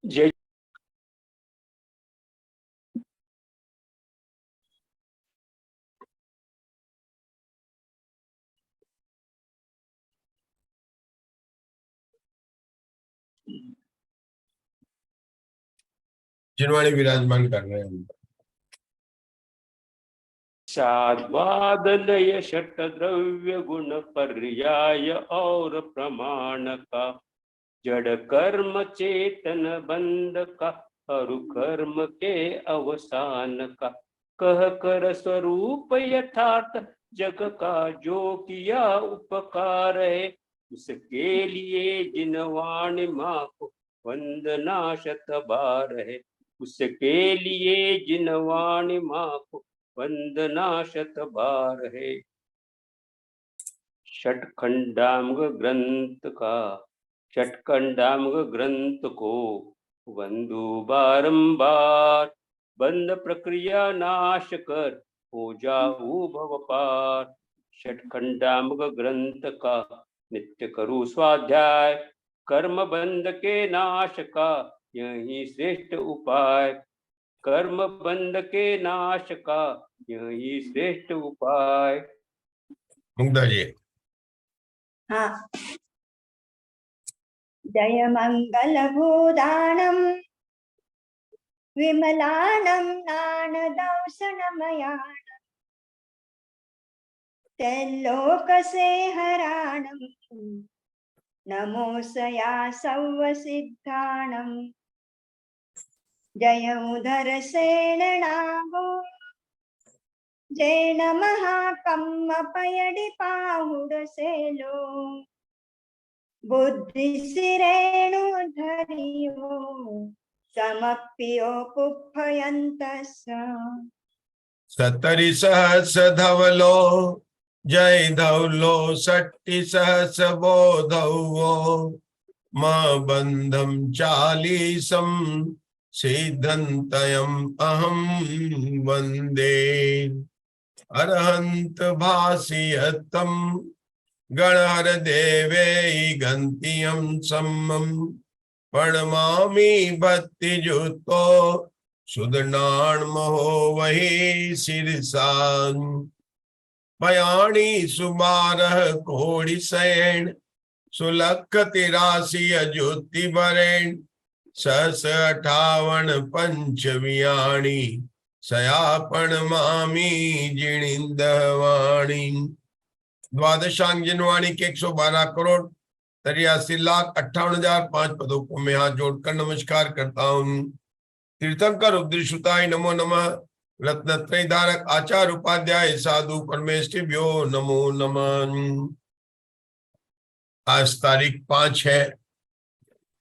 जय जिनवाणी विराजमान कर रहे हैं। साद्वादलय षट द्रव्य गुण पर्याय और प्रमाण का, जड़ कर्म चेतन बंध का, हरु कर्म के अवसान का, कह कर स्वरूप यथार्थ जग का जो किया उपकार है, उसके लिए जिन वाणी माँ को वंदना शत बार है, उसके लिए जिन वाणी माँ को वंदना शत बार है। षटखंडांग ग्रंथ का, षटखंडांग ग्रंथ को वंदु बारंबार, बंद प्रक्रिया नाश कर हो जाऊ भव पार। षटखंडांग ग्रंथ का नित्य करू स्वाध्याय, कर्म बंध के नाश का यही श्रेष्ठ उपाय, कर्म बंध के नाश का यही श्रेष्ठ उपाय। मुग्धा जी। हाँ। जय मंगल भूदानम विमलानम नानदंसनमयानम, तैलोक से हराणम नमो सया सव सिद्धाणम। जय उधर सेन नागो जय नमः कम्म पयडि पाहुड सेलो, बुद्धि सिरेणु धरियो समप्पियो पुप्पयन्तस्स। सतरि सहस धवलो जय धवलो सट्टि सहस बोधवो, मां बंधम चालीसम सिद्धंतयम अहम वंदे। अरहंत भासियतम गणहर देवे गंतियम सम्मम, प्रणमामि भक्ति जुतो सुदनाण महो वही सिरसान। पयाणी सुबारह कोड़ि सैन, सुलख तिरासी अज्योति बरेण, सहस 58 पंचवियाणी, सयापण मामी जिणिंदवाणी। द्वादशांग जिनवाणी के 112 करोड़ 83,58,005 पदों को मैं हाथ जोड़कर नमस्कार करता हूँ। तीर्थंकर उद्दृश्यताय नमो नमः, रत्नत्रय धारक आचार्य उपाध्याय साधु परमेष्ठिभ्यो नमो नमः। आज तारीख 5 है।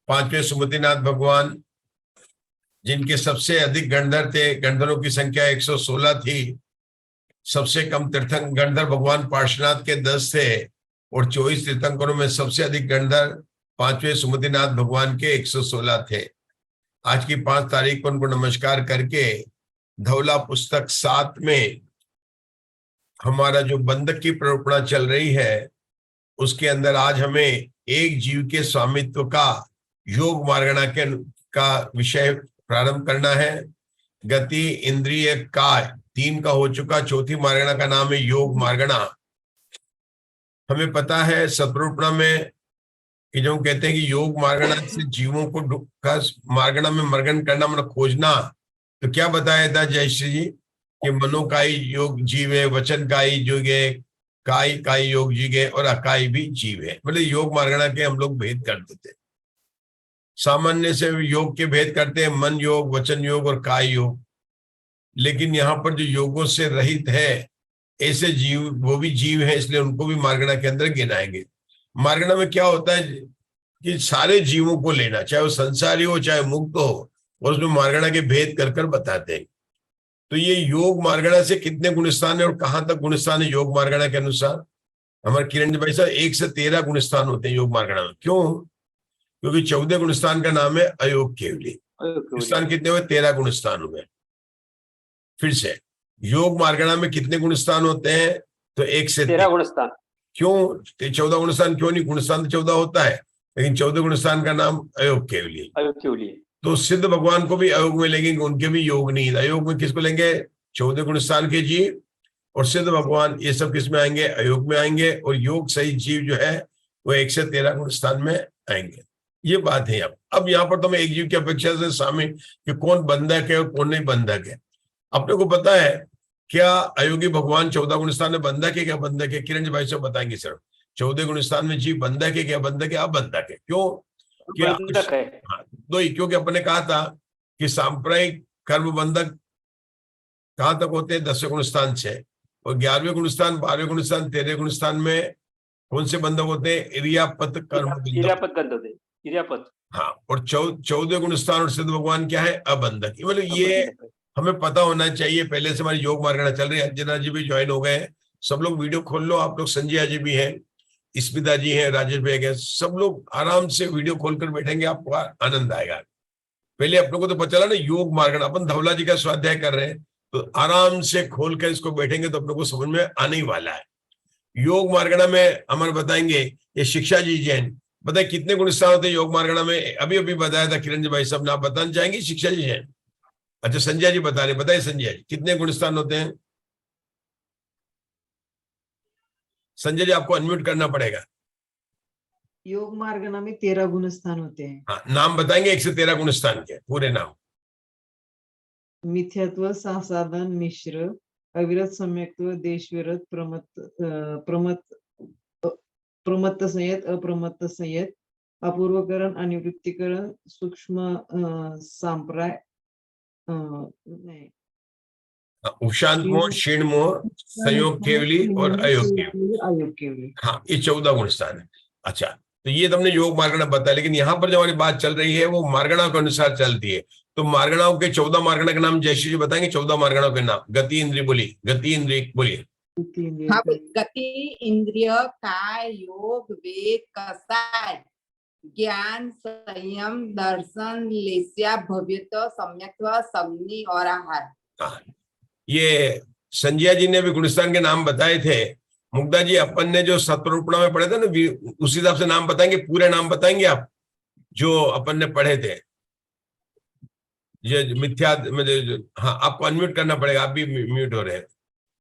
5वें सुमतिनाथ भगवान, जिनके सबसे अधिक गणधर थे, गणधरों की संख्या 116 थी। सबसे कम तीर्थंकर गणधर भगवान पार्श्वनाथ के 10 थे, और 24 तीर्थंकरों में सबसे अधिक गणधर 5वें सुमतिनाथ भगवान के 116 थे। आज की 5 तारीख को उनको नमस्कार करके धौला पुस्तक 7 में हमारा जो बंधक की प्ररूपणा चल रही है, उसके अंदर आज हमें एक जीव के स्वामित्व का योग मार्गणा का विषय प्रारंभ करना है। गति इंद्रिय काय 3 का हो चुका, चौथी मार्गणा का नाम है योग मार्गणा। हमें पता है सतरूपणा में कि जो कहते हैं कि योग मार्गणा से जीवों को मार्गणा में मर्गन करना, मतलब खोजना। तो क्या बताया था जयश्री जी कि मनोकाई योग जीव है, वचन काई योग है, काई योग जीव है, और अकाई भी जीव है। मतलब योग मार्गणा के हम लोग भेद करते थे। सामान्य से योग के भेद करते हैं, मन योग, वचन योग और काय योग। लेकिन यहाँ पर जो योगों से रहित है ऐसे जीव, वो भी जीव है, इसलिए उनको भी मार्गणा के अंदर गिनाएंगे। मार्गणा में क्या होता है कि सारे जीवों को लेना, चाहे वो संसारी हो चाहे मुक्त हो, और उसमें मार्गणा के भेद कर कर बताते हैं। तो ये योग मार्गणा से कितने गुणस्थान है और कहाँ तक गुणस्थान है योग मार्गणा के अनुसार? हमारे किरण भाई साहब 1 से 13 गुणस्थान होते हैं योग मार्गणा में। क्यों? क्योंकि 14 गुणस्थान का नाम है अयोग केवली। गुणस्थान कितने हुए? 13 गुणस्थान हुए। फिर से योग मार्गणा में कितने गुणस्थान होते हैं? तो 1 से 13 गुणस्थान। क्यों 14 गुणस्थान क्यों नहीं? गुणस्थान तो 14 होता है, लेकिन 14 गुण स्थान का नाम अयोग केवली। अयोग केवली है। तो सिद्ध भगवान को भी अयोग में लेंगे, उनके भी योग नहीं। अयोग में किसको लेंगे? 14 गुण स्थान के जीव और सिद्ध भगवान, ये सब किस में आएंगे? अयोग में आएंगे। और योग सहित जीव जो है वो 1 से 13 गुण स्थान में आएंगे। ये बात है। अब यहाँ पर तो मैं एक जीव की अपेक्षा से शामिल कि कौन बंधक है और कौन नहीं बंधक है। अपने को पता है क्या अयोगी भगवान 14 गुण स्थान में बंधक है? क्या बंधक है? किरण जी भाई साहब बताएंगे सर, 14 गुण स्थान में जीव बंधक है क्या? बंधक है? अबंधक है? क्यों? बंधक है। हाँ, दो ही, क्योंकि अपने कहा था कि सांप्रदायिक कर्म बंधक कहां तक होते हैं? 10वें गुण स्थान से, और 11वें गुण स्थान, 12वें गुण स्थान, 13वें गुण स्थान में कौन से बंधक होते हैं? इरियापत कर्म बंधक। इरियापत गंध होते, इरियापत। हाँ, और 14वें गुण स्थान और सिद्ध भगवान क्या है? अबंधक। मतलब ये हमें पता होना चाहिए। पहले से हमारी योग मार्गना चल रही है। अंजना जी भी ज्वाइन हो गए हैं। सब लोग वीडियो खोल लो आप लोग। संजय जी भी हैं, स्मिता जी हैं, राजेश भाई हैं। सब लोग आराम से वीडियो खोलकर बैठेंगे, आपको आनंद आएगा। पहले अपनों को तो पता चला ना योग मार्गना, अपन धवला जी का स्वाध्याय कर रहे हैं, तो आराम से खोलकर इसको बैठेंगे तो अपनों को समझ में आने ही वाला है। योग मार्गना में अमर बताएंगे, ये शिक्षा जी जैन बताए कितने गुण स्थान होते हैं योग मार्गना में? अभी अभी बताया था किरण जी भाई साहब ने, आप बताना चाहेंगे? शिक्षा जी जैन। अच्छा, संजय जी बता रहे, बताइए संजय जी कितने गुण स्थान होते हैं? संजय जी आपको अनम्यूट करना पड़ेगा। योग मार्गना में 13 गुण स्थान होते हैं। हाँ, नाम बताएंगे 1 से 13 गुण स्थान के पूरे नाम। मिथ्यात्व, सासाधन, मिश्र, अविरत, सम्यक्त्व, देशविरत, प्रमत्त संयत, अप्रमत्त संयत, अपूर्वकरण, अनिवृत्तिकरण, सूक्ष्म सांप्राय, उपशांत मोह, क्षीण मोह, संयोग केवली और अयोग केवली। अयोग केवली। हाँ, ये 14 गुण स्थान है। अच्छा, तो ये तुमने योग मार्गना बताया, लेकिन यहाँ पर जो हमारी बात चल रही है वो मार्गना के अनुसार चलती है। तो मार्गणाओं के 14 मार्गना के नाम जयश्री जी बताएंगे। 14 मार्गणाओं के नाम। गति इंद्रिय बोलिए, गति इंद्रिय बोलिए। हाँ, गति इंद्रिय, काय, योग, वेग, कसाय, ज्ञान, संयम, दर्शन, लेस्या, भव्यत्व, सम्यक्त्व, संज्ञा और आहार। हाँ, ये संजय जी ने भी गुणस्थान के नाम बताए थे। मुग्धा जी, अपन ने जो सत्वरूपणा में पढ़े थे ना, उस हिसाब से नाम बताएंगे, पूरे नाम बताएंगे आप जो अपन ने पढ़े थे। ये मिथ्या, हाँ, आपको अनम्यूट करना पड़ेगा, आप भी म्यूट हो रहे हैं।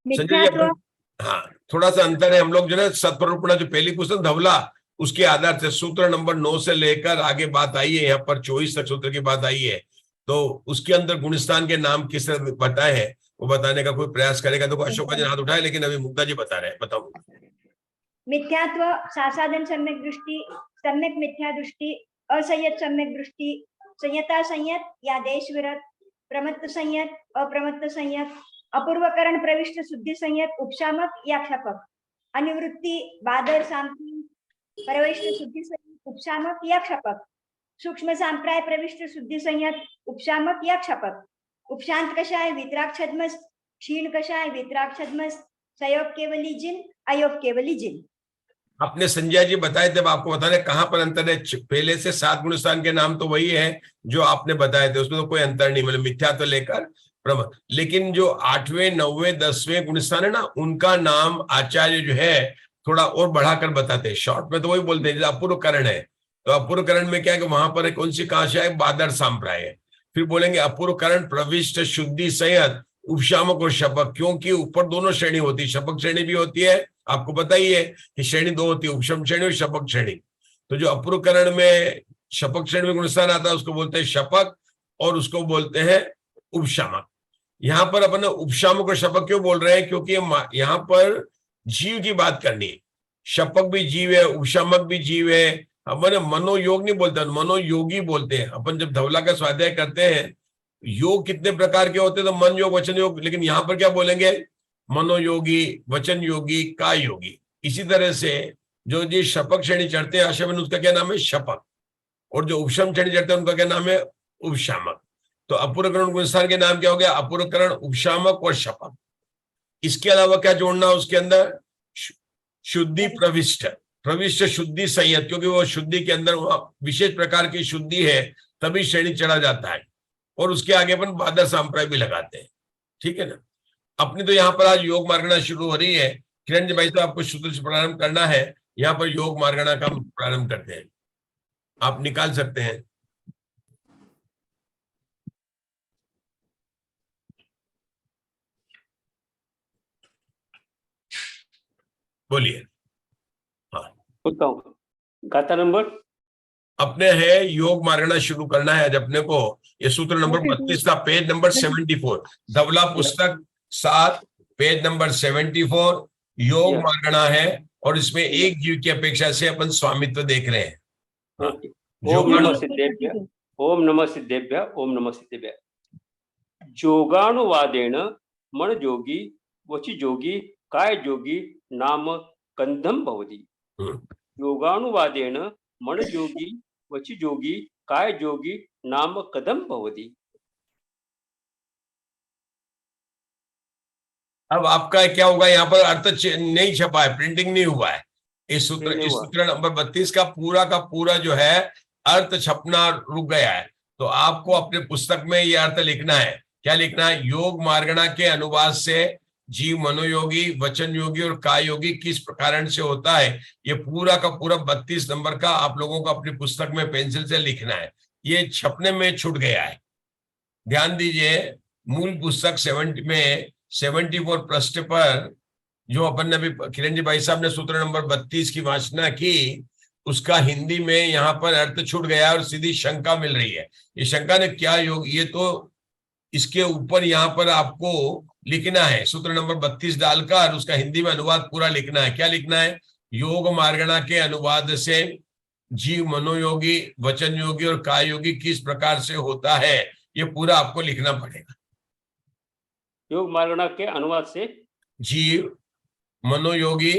संजय जी अपन, हाँ, थोड़ा सा अंतर है। हम लोग जो है सत्वरूपणा जो पहली क्वेश्चन धवला, उसके आधार से सूत्र नंबर 9 से लेकर आगे बात आई है, यहाँ पर 24 तक सूत्र की बात आई है। तो उसके अंदर गुणस्थान के नाम किस तरह बताए हैं वो बताने का कोई प्रयास करेगा। तो अशोका जी हाथ उठाए, लेकिन अभी मुग्धा जी बता रहे हैं, बताओ। मिथ्यात्व, सासाधन सम्यक दृष्टि, सम्यक मिथ्या दृष्टि, असंयत सम्यक दृष्टि, संयता संयत या देश विरत, प्रमत्त संयत, अप्रमत्त संयत, अपूर्वकरण प्रविष्ट शुद्धि संयत, उपशामक या क्षपक, अनिवृत्ति, बादर सांख्य प्रविष्ट शुद्धि संयत, उपशामक या क्षपक, सूक्ष्म सांप्राय प्रविष्ट शुद्धि संयत, उपशामक या क्षपक, उपशांत कषाय, वितराक्षद्मस, क्षीण कषाय, वितराक्षद्मस, सयोग केवली जिन, अयोग केवली जिन। आपने संजय जी बताए थे, आपको बताने कहां पर अंतर है। पहले से 7 गुणस्थान के नाम तो वही है जो आपने बताए थे, उसमें तो कोई अंतर नहीं, मतलब मिथ्या तो लेकर प्रम। लेकिन जो 8वें, 9वें, 10वें गुणस्थान है ना, उनका नाम आचार्य जो है थोड़ा और बढ़ाकर बताते हैं। शॉर्ट में तो वही बोलते हैं, अपूर्व करण है, तो अपूर्व करण में क्या है कि वहां पर कौन सी काशा है? बादर सांप्राय है। फिर बोलेंगे अपूर्व करण प्रविष्ट शुद्धि संयत, उपशामक और शपक, क्योंकि ऊपर दोनों श्रेणी होती है, शपक श्रेणी भी होती है, आपको पता ही है कि श्रेणी 2 होती है, उपशम श्रेणी और शपक श्रेणी। तो जो अपूर्व करण में शपक श्रेणी में गुणस्थान आता है उसको बोलते हैं शपक, और उसको बोलते हैं उपशामक। यहाँ पर अपन उपशामक और शपक क्यों बोल रहे हैं? क्योंकि यहाँ पर जीव की बात करनी है। शपक भी जीव है, उपशामक भी जीव है। अपन मनोयोग नहीं बोलते, मनोयोगी बोलते हैं। अपन जब धवला का स्वाध्याय करते हैं, योग कितने प्रकार के होते हैं, तो मन योग, वचन योग, लेकिन यहाँ पर क्या बोलेंगे? मनोयोगी, वचन योगी, काय योगी। इसी तरह से जो जी शपक श्रेणी चढ़ते हैं आशयवन, उसका क्या नाम है? शपक। और जो उपशम श्रेणी चढ़ते हैं उनका क्या नाम है? उपशामक। तो अपूर्वकरण गुणस्थान के नाम क्या हो गया? अपूर्वकरण, उपशामक और शपक। इसके अलावा क्या जोड़ना उसके अंदर? शुद्धि प्रविष्ट, प्रविष्ट शुद्धि संयत, क्योंकि वो शुद्धि के अंदर विशेष प्रकार की शुद्धि है, तभी श्रेणी चढ़ा जाता है। और उसके आगे अपन बादर सांप्राय भी लगाते हैं, ठीक है ना। अपनी तो यहाँ पर आज योग मार्गना शुरू हो रही है। किरण जी भाई, तो आपको सूत्र से प्रारंभ करना है, यहाँ पर योग मार्गना का प्रारंभ करते हैं। आप निकाल सकते हैं। बोलिए। हाँ, बोलता हूँ। गाथा नंबर अपने है योग मार्गना शुरू करना है आज अपने को। ये सूत्र नंबर 32 था, पेज नंबर 74, धवला पुस्तक 7, पेज नंबर 74, योग Yes. मार्गना है। और इसमें एक जीव की अपेक्षा से अपन स्वामित्व देख रहे हैं। हाँ, ओके। ओम नमः जोगाणु सिद्धेभ्य, ओम नमः सिद्धेभ्य, ओम नमः सिद्धेभ्य। जोगाणुवादेन मन जोगी वचि जोगी काय जोगी नाम कंधम भवति। योगानुवादेन मन जोगी वचि जोगी काय जोगी नाम कदम भवति। अब आपका क्या होगा, यहाँ पर अर्थ नहीं छपा है, प्रिंटिंग नहीं हुआ है। इस नहीं हुआ। सूत्र नंबर 32 का पूरा जो है अर्थ छपना रुक गया है। तो आपको अपने पुस्तक में ये अर्थ लिखना है। क्या लिखना है? योग मार्गणा के अनुवाद से जीव मनोयोगी, वचन योगी और काय योगी किस प्रकार से होता है, ये पूरा का पूरा 32 नंबर का आप लोगों को अपनी पुस्तक में पेंसिल से लिखना है। ये छपने में छूट गया है, ध्यान दीजिए। मूल पुस्तक 74 पृष्ठ पर जो अपन ने अभी किरण जी भाई साहब ने सूत्र नंबर 32 की वाचना की, उसका हिंदी में यहाँ पर अर्थ छूट गया और सीधी शंका मिल रही है। ये शंका ने क्या योग, ये तो इसके ऊपर यहाँ पर आपको लिखना है सूत्र नंबर 32 डालकर उसका हिंदी में अनुवाद पूरा लिखना है। क्या लिखना है? योग मार्गणा के अनुवाद से जीव मनोयोगी, वचन योगी और काय योगी किस प्रकार से होता है, ये पूरा आपको लिखना पड़ेगा। योग मार्गणा के अनुवाद से जीव मनोयोगी,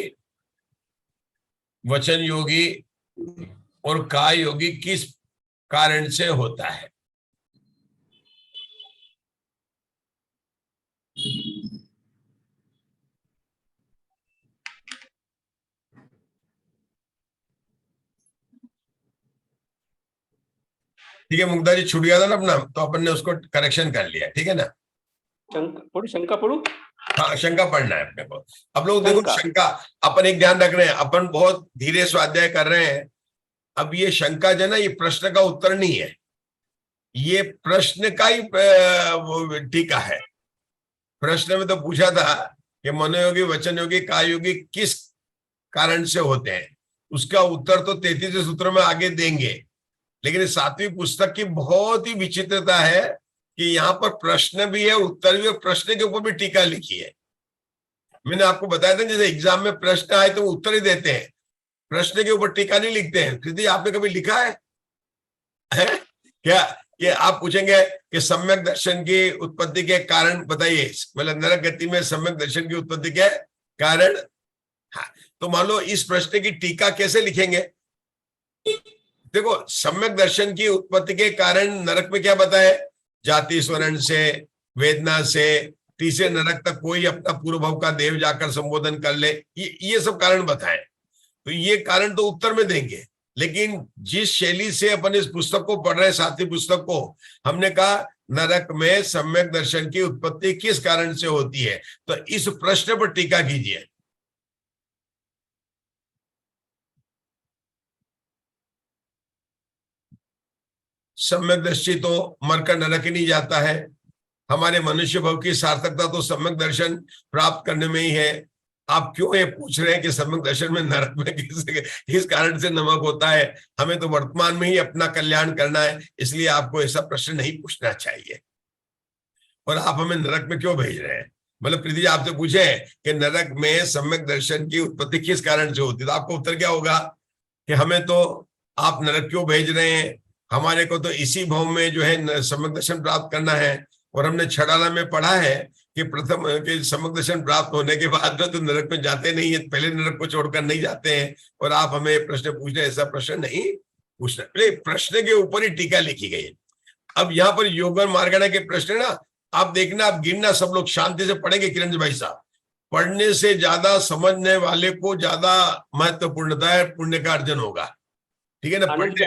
वचन योगी और काय योगी किस कारण से होता है। ठीक है, मुग्धा जी छूट गया था ना अपना, तो अपन ने उसको करेक्शन कर लिया, ठीक है ना। शंका पढ़ू। हाँ, शंका पढ़ना है अपने को। अब लोग देखो शंका। शंका अपन एक ध्यान रख रहे हैं, अपन बहुत धीरे स्वाध्याय कर रहे हैं। अब ये शंका जो है ना, ये प्रश्न का उत्तर नहीं है, ये प्रश्न का ही टीका है। प्रश्न में तो पूछा था कि मनोयोगी, वचन योगी, काय योगी किस कारण से होते हैं, उसका उत्तर तो 33 सूत्रों में आगे देंगे। लेकिन 7वीं पुस्तक की बहुत ही विचित्रता है कि यहाँ पर प्रश्न भी है, उत्तर भी है, प्रश्न के ऊपर भी टीका लिखी है। मैंने आपको बताया था जैसे एग्जाम में प्रश्न आए तो उत्तर ही देते हैं, प्रश्न के ऊपर टीका नहीं लिखते हैं। कृति आपने कभी लिखा है क्या? ये आप पूछेंगे कि सम्यक दर्शन की उत्पत्ति के कारण बताइए, मतलब नरक गति में सम्यक दर्शन की उत्पत्ति के कारण। हाँ, तो मान लो इस प्रश्न की टीका कैसे लिखेंगे? देखो, सम्यक दर्शन की उत्पत्ति के कारण नरक में क्या बताए? जाति स्वरण से, वेदना से, तीसरे नरक तक कोई अपना पूर्व भाव का देव जाकर संबोधन कर ले, ये सब कारण बताएं। तो ये कारण तो उत्तर में देंगे, लेकिन जिस शैली से अपन इस पुस्तक को पढ़ रहे हैं, 7वीं पुस्तक को, हमने कहा नरक में सम्यक दर्शन की उत्पत्ति किस कारण से होती है, तो इस प्रश्न पर टीका कीजिए। सम्यक दृष्टि तो मरकर नरक ही नहीं जाता है। हमारे मनुष्य भव की सार्थकता तो सम्यक दर्शन प्राप्त करने में ही है। आप क्यों ये पूछ रहे हैं कि सम्यक दर्शन में नरक में किस कारण से नमक होता है? हमें तो वर्तमान में ही अपना कल्याण करना है, इसलिए आपको ऐसा प्रश्न नहीं पूछना चाहिए। और आप हमें नरक में क्यों भेज रहे हैं? मतलब प्रीति जी आपसे पूछे कि नरक में सम्यक दर्शन की उत्पत्ति किस कारण से होती है, तो आपको उत्तर क्या होगा कि हमें तो आप नरक क्यों भेज रहे हैं, हमारे को तो इसी भाव में जो है सम्यक दर्शन प्राप्त करना है। और हमने छड़ाला में पढ़ा है कि प्रथम के सम्यक दर्शन प्राप्त होने के बाद तो नरक में जाते नहीं है, पहले नरक को छोड़कर नहीं जाते हैं। और आप हमें प्रश्न पूछ रहे, ऐसा प्रश्न नहीं पूछना। प्रश्न के ऊपर ही टीका लिखी गई है। अब यहाँ पर योगन मार्गणा के प्रश्न ना, आप देखना, आप गिनना, सब लोग शांति से पढ़ेंगे। किरण जी भाई साहब, पढ़ने से ज्यादा समझने वाले को ज्यादा महत्वपूर्णता है, पुण्य का अर्जन होगा, ठीक है ना। पढ़ने,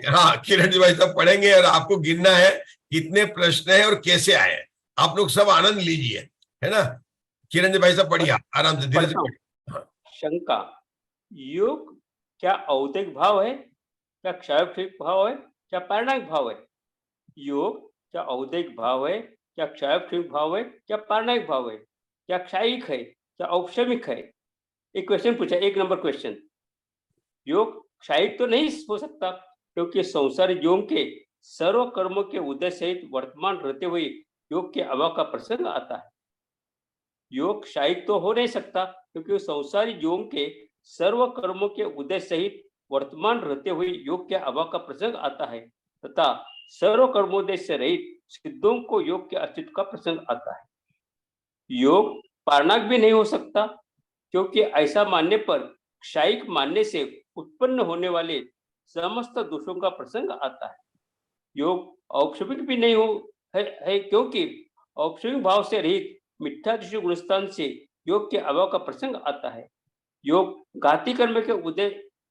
हाँ, किरण जी भाई साहब पढ़ेंगे और आपको गिनना है कितने प्रश्न है और कैसे आए। आप लोग सब आनंद लीजिए, है ना। किरण जी भाई साहब पढ़िए आराम से, धीरे से। शंका, योग क्या औतिक भाव है क्या क्षायोक्षमिक भाव है, क्या पारणामिक भाव है? योग क्या औदैहिक भाव है, क्या क्षायोक्षमिक भाव है, क्या पारणामिक भाव है? क्या क्षायिक है, क्या औपशमिक है? एक क्वेश्चन पूछा, 1 नंबर क्वेश्चन। योग क्षायिक तो नहीं हो सकता, क्योंकि संसारिक योग के सर्व कर्मों के उदय सहित वर्तमान रहते हुए योग के अभाव का प्रसंग आता है। योग क्षायिक तो हो नहीं सकता, क्योंकि संसारिक योग के सर्व कर्मों के उदय सहित वर्तमान रहते हुए योग के अभाव का प्रसंग आता है, तथा सर्व कर्मोदय से रहित सिद्धों को योग के अस्तित्व का प्रसंग आता है। योग पारणामिक भी नहीं हो सकता, क्योंकि ऐसा मानने पर क्षायिक मानने से उत्पन्न होने वाले समस्त दोषों का प्रसंग आता है। योग औपशमिक भी नहीं है, क्योंकि औपशमिक भाव से रहित मिथ्या दृष्टि गुणस्थान से योग के अभाव का प्रसंग आता है। योग घाती कर्म के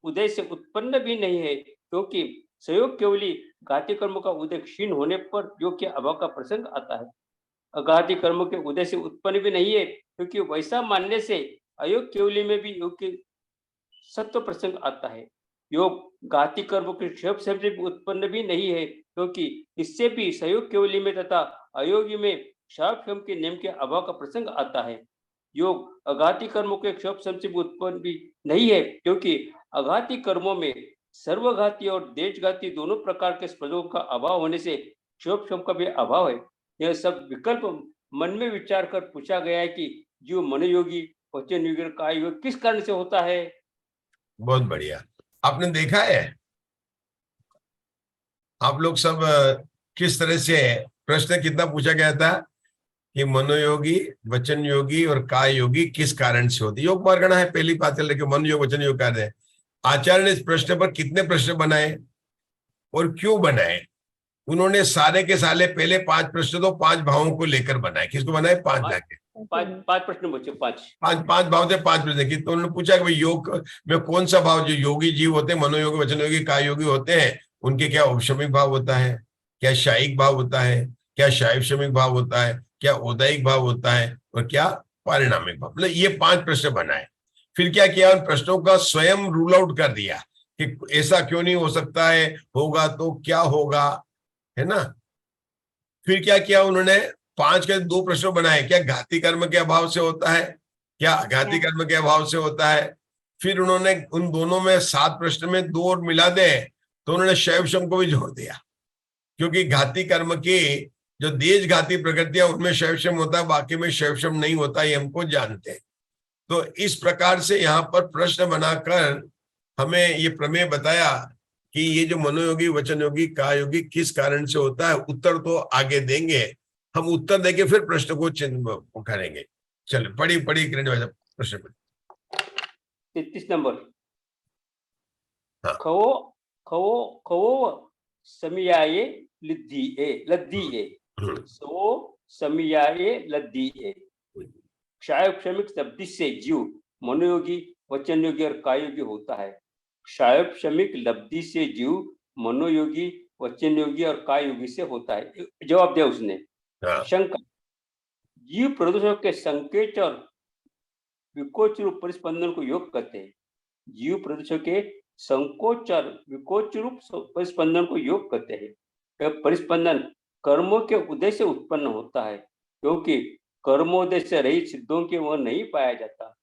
उदय से उत्पन्न भी नहीं है, क्योंकि संयोग केवली घाती कर्म का उदय क्षीण होने पर योग के अभाव का प्रसंग आता है। अघाती कर्म के उदय से उत्पन्न भी नहीं है, क्योंकि वैसा मानने से अयोग केवली में भी योग के सत्व प्रसंग आता है। योग घाती कर्म के क्षोभ से भी उत्पन्न भी नहीं है, क्योंकि इससे भी संयोग केवली में तथा अयोगी में क्षायोक्षम के नियम के अभाव का प्रसंग आता है। योग अघाती कर्मों के क्षोभ से उत्पन्न भी नहीं है, क्योंकि अघाती कर्मों में सर्वघाती और देशघाती दोनों प्रकार के स्पर्शों का अभाव होने से क्षोभ का भी अभाव है। यह सब विकल्प मन में विचार कर पूछा गया है कि जीव मनोयोगी, वचन योगी और काय योगी किस कारण से होता है। बहुत बढ़िया। आपने देखा है आप लोग सब किस तरह से प्रश्न कितना पूछा गया था कि मनोयोगी, वचन योगी और काय योगी किस कारण से होती। योग मार्गणा है, पहली बात चल रही मन योग वचन योग कार्य है। आचार्य ने इस प्रश्न पर कितने प्रश्न बनाए और क्यों बनाए? उन्होंने सारे के सारे पहले 5 प्रश्न तो 5 भावों को लेकर बनाए। किसको बनाए? 5 लाके 5 प्रश्न बचे, 5 भाव थे, 5 प्रश्न की। तो उन्होंने पूछा कि भाई योग में कौन सा भाव जो योगी जीव होते हैं, मनोयोगी, वचन योगी, काय योगी होते हैं, उनके क्या औपशमिक भाव होता है, क्या शायिक भाव होता है, क्या शायवशमिक भाव होता है, क्या औदैहिक भाव होता है और क्या पारिणामिक भाव। मतलब ये 5 प्रश्न बनाए। फिर क्या किया, उन प्रश्नों का स्वयं रूल आउट कर दिया कि ऐसा क्यों नहीं हो सकता है, होगा तो क्या होगा, है ना। फिर क्या किया उन्होंने, 5 के 2 प्रश्न बनाए। क्या घाती कर्म के अभाव से होता है, क्या अघाती कर्म के अभाव से होता है। फिर उन्होंने उन दोनों में 7 प्रश्न में 2 और मिला दे, तो उन्होंने शैवशम को भी जोड़ दिया, क्योंकि घाती कर्म की जो देश घाती प्रकृतियां उनमें शैवशम होता है, बाकी में शैवशम नहीं होता, ये हमको जानते हैं। तो इस प्रकार से यहाँ पर प्रश्न बनाकर हमें ये प्रमेय बताया कि ये जो मनोयोगी, वचन योगी, काय योगी किस कारण से होता है। उत्तर तो आगे देंगे, हम उत्तर देके फिर प्रश्न को चिन्ह करेंगे। चलो पढ़ी प्रश्न 33 नंबर। हाँ। खवो समियाये लद्दीए सो समियाये लद्दीए। क्षायोक्षमिक शब्द से जीव मनोयोगी, वचन योगी और काय योगी होता है। क्षायोक्षमिक लब्धि से जीव मनोयोगी, वचन योगी और काय योगी से होता है। जवाब दिया उसने। शंका, जीव प्रदूषण के संकेत और विकोच रूप परिस्पंदन को योग कहते हैं। जीव प्रदूषण के संकोच और विकोच रूप परिस्पंदन को योग कहते हैं। यह परिस्पंदन कर्मों के उदय से उत्पन्न होता है, क्योंकि कर्मोदय से रहित सिद्धों के वह नहीं पाया जाता।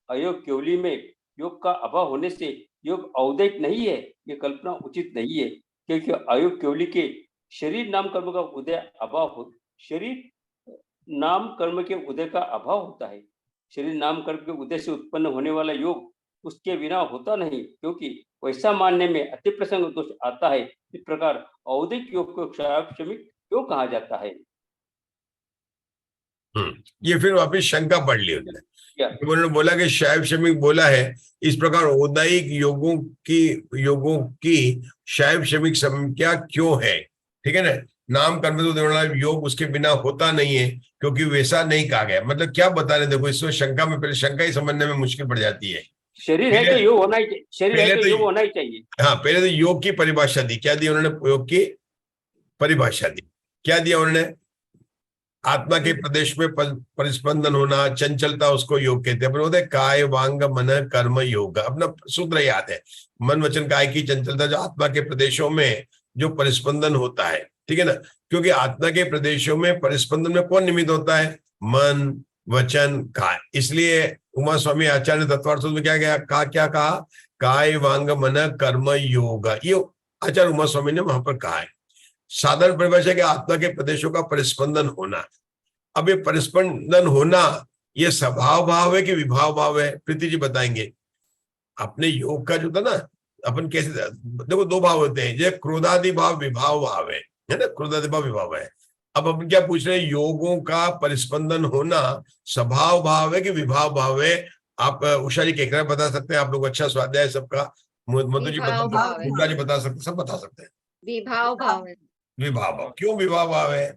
अयोग केवली में योग का अभाव होने से योग औदैहिक नहीं है, ये कल्पना उचित नहीं है, क्योंकि अयोग केवली के शरीर नाम कर्म का उदय अभाव हो, शरीर नाम कर्म के उदय का अभाव होता है। शरीर नाम कर्म के उदय से उत्पन्न होने वाला योग उसके बिना होता नहीं, क्योंकि वैसा मानने में अति प्रसंग दोष आता है। इस प्रकार औदैहिक योग को क्षायोक्षमिक योग कहा जाता है। ये फिर वापिस शंका पढ़ ली उन्होंने बोला कि शैवशमिक बोला है, इस प्रकार औदैहिक योगों की शैवशमिक संख्या क्यों है। ठीक है ना, नाम कर्म तो देने वाला योग उसके बिना होता नहीं है, क्योंकि वैसा नहीं कहा गया। मतलब क्या बता रहे, देखो इसमें शंका में पहले शंका ही समझने में मुश्किल पड़ जाती है। शरीर है तो योग होना ही चाहिए, शरीर है तो योग होना ही चाहिए। हाँ, पहले तो योग की परिभाषा दी। क्या दी उन्होंने? योग की परिभाषा दी। क्या दिया उन्होंने? आत्मा के प्रदेश में परिस्पंदन होना, चंचलता, उसको योग कहते हैं। बोलते काय वांग मन कर्म योग, अपना सूत्र याद है, मन वचन काय की चंचलता, जो आत्मा के प्रदेशों में जो परिस्पंदन होता है, ठीक है ना। क्योंकि आत्मा के प्रदेशों में परिस्पंदन में कौन निमित्त होता है? मन वचन काय। इसलिए उमा स्वामी आचार्य ने तत्वार्थ में क्या कहा? काय वांग मन कर्म योग, ये आचार्य उमा स्वामी ने वहां पर कहा है। साधारण परिभाषा के आत्मा के प्रदेशों का परिस्पंदन होना। अब ये परिस्पंदन होना, ये स्वभाव भाव है कि विभाव भाव है? प्रीति जी बताएंगे। अपने योग का जो था ना, अपन कैसे, देखो दो भाव होते हैं, ये क्रोधादि भाव विभाव भाव है ना, क्रोधादि भाव विभाव है। अब अपन क्या पूछ रहे हैं? योगों का परिस्पंदन होना स्वभाव भाव है कि विभाव भाव है? आप उषा जी केकरा बता सकते हैं, आप लोग अच्छा स्वाध्याय है सबका, मधु जी जी बता सकते, सब बता सकते हैं। विभाव भाव है। विभाव भाव, क्यों विभाव भाव है?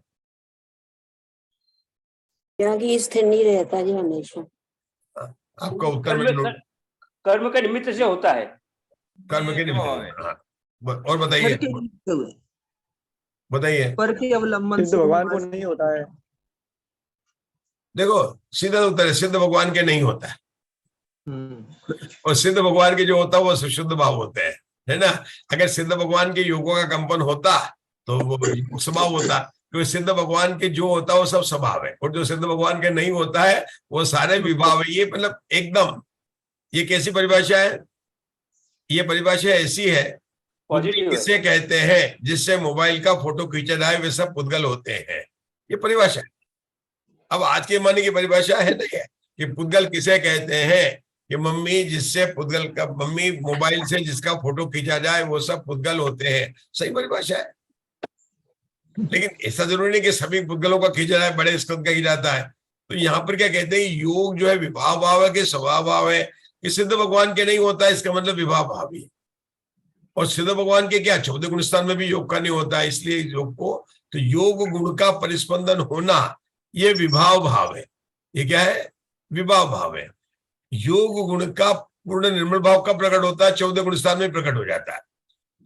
क्योंकि स्थिर नहीं रहता जी हमेशा। आपका उत्तर में कर्म के निमित्त से होता है। कर्म के निमित्त। हाँ, और बताइए बताइए। पर के अवलंबन सिद्ध भगवान को नहीं होता है। देखो सीधा उत्तर है, सिद्ध भगवान के नहीं होता है। और सिद्ध भगवान के जो होता है वो सुशुद्ध भाव होते हैं, है ना। अगर सिद्ध भगवान के योगों का कंपन होता तो वो स्वभाव होता, क्योंकि सिद्ध भगवान के जो होता है वो सब स्वभाव है, और जो सिद्ध भगवान के नहीं होता है वो सारे विभाव है। ये मतलब एकदम, ये कैसी परिभाषा है? ये परिभाषा ऐसी है, किसे कहते हैं? जिससे मोबाइल का फोटो खींचा जाए वे सब पुद्गल होते हैं, ये परिभाषा है। अब आज के माने की परिभाषा है नहीं है कि पुद्गल किसे कहते हैं, कि मम्मी जिससे पुद्गल का, मम्मी मोबाइल से जिसका फोटो खींचा जाए वो सब पुद्गल होते हैं, सही परिभाषा है। लेकिन ऐसा जरूरी नहीं कि सभी पुद्गलों का खींचा जाए, बड़े स्कंद का खींचा जाता है। तो यहाँ पर क्या कहते हैं? योग जो है विभाव भाव है कि स्वभाव भाव है? कि सिद्ध भगवान के नहीं होता है, इसका मतलब विभाव भाव ही। और सिद्ध भगवान के क्या 14 गुण स्थान में भी योग का नहीं होता है, इसलिए योग को, तो योग गुण का परिस्पंदन होना ये विभाव भाव है। ये क्या है? विभाव भाव है। योग गुण का पूर्ण निर्मल भाव का प्रकट होता है, 14 गुण स्थान में प्रकट हो जाता है।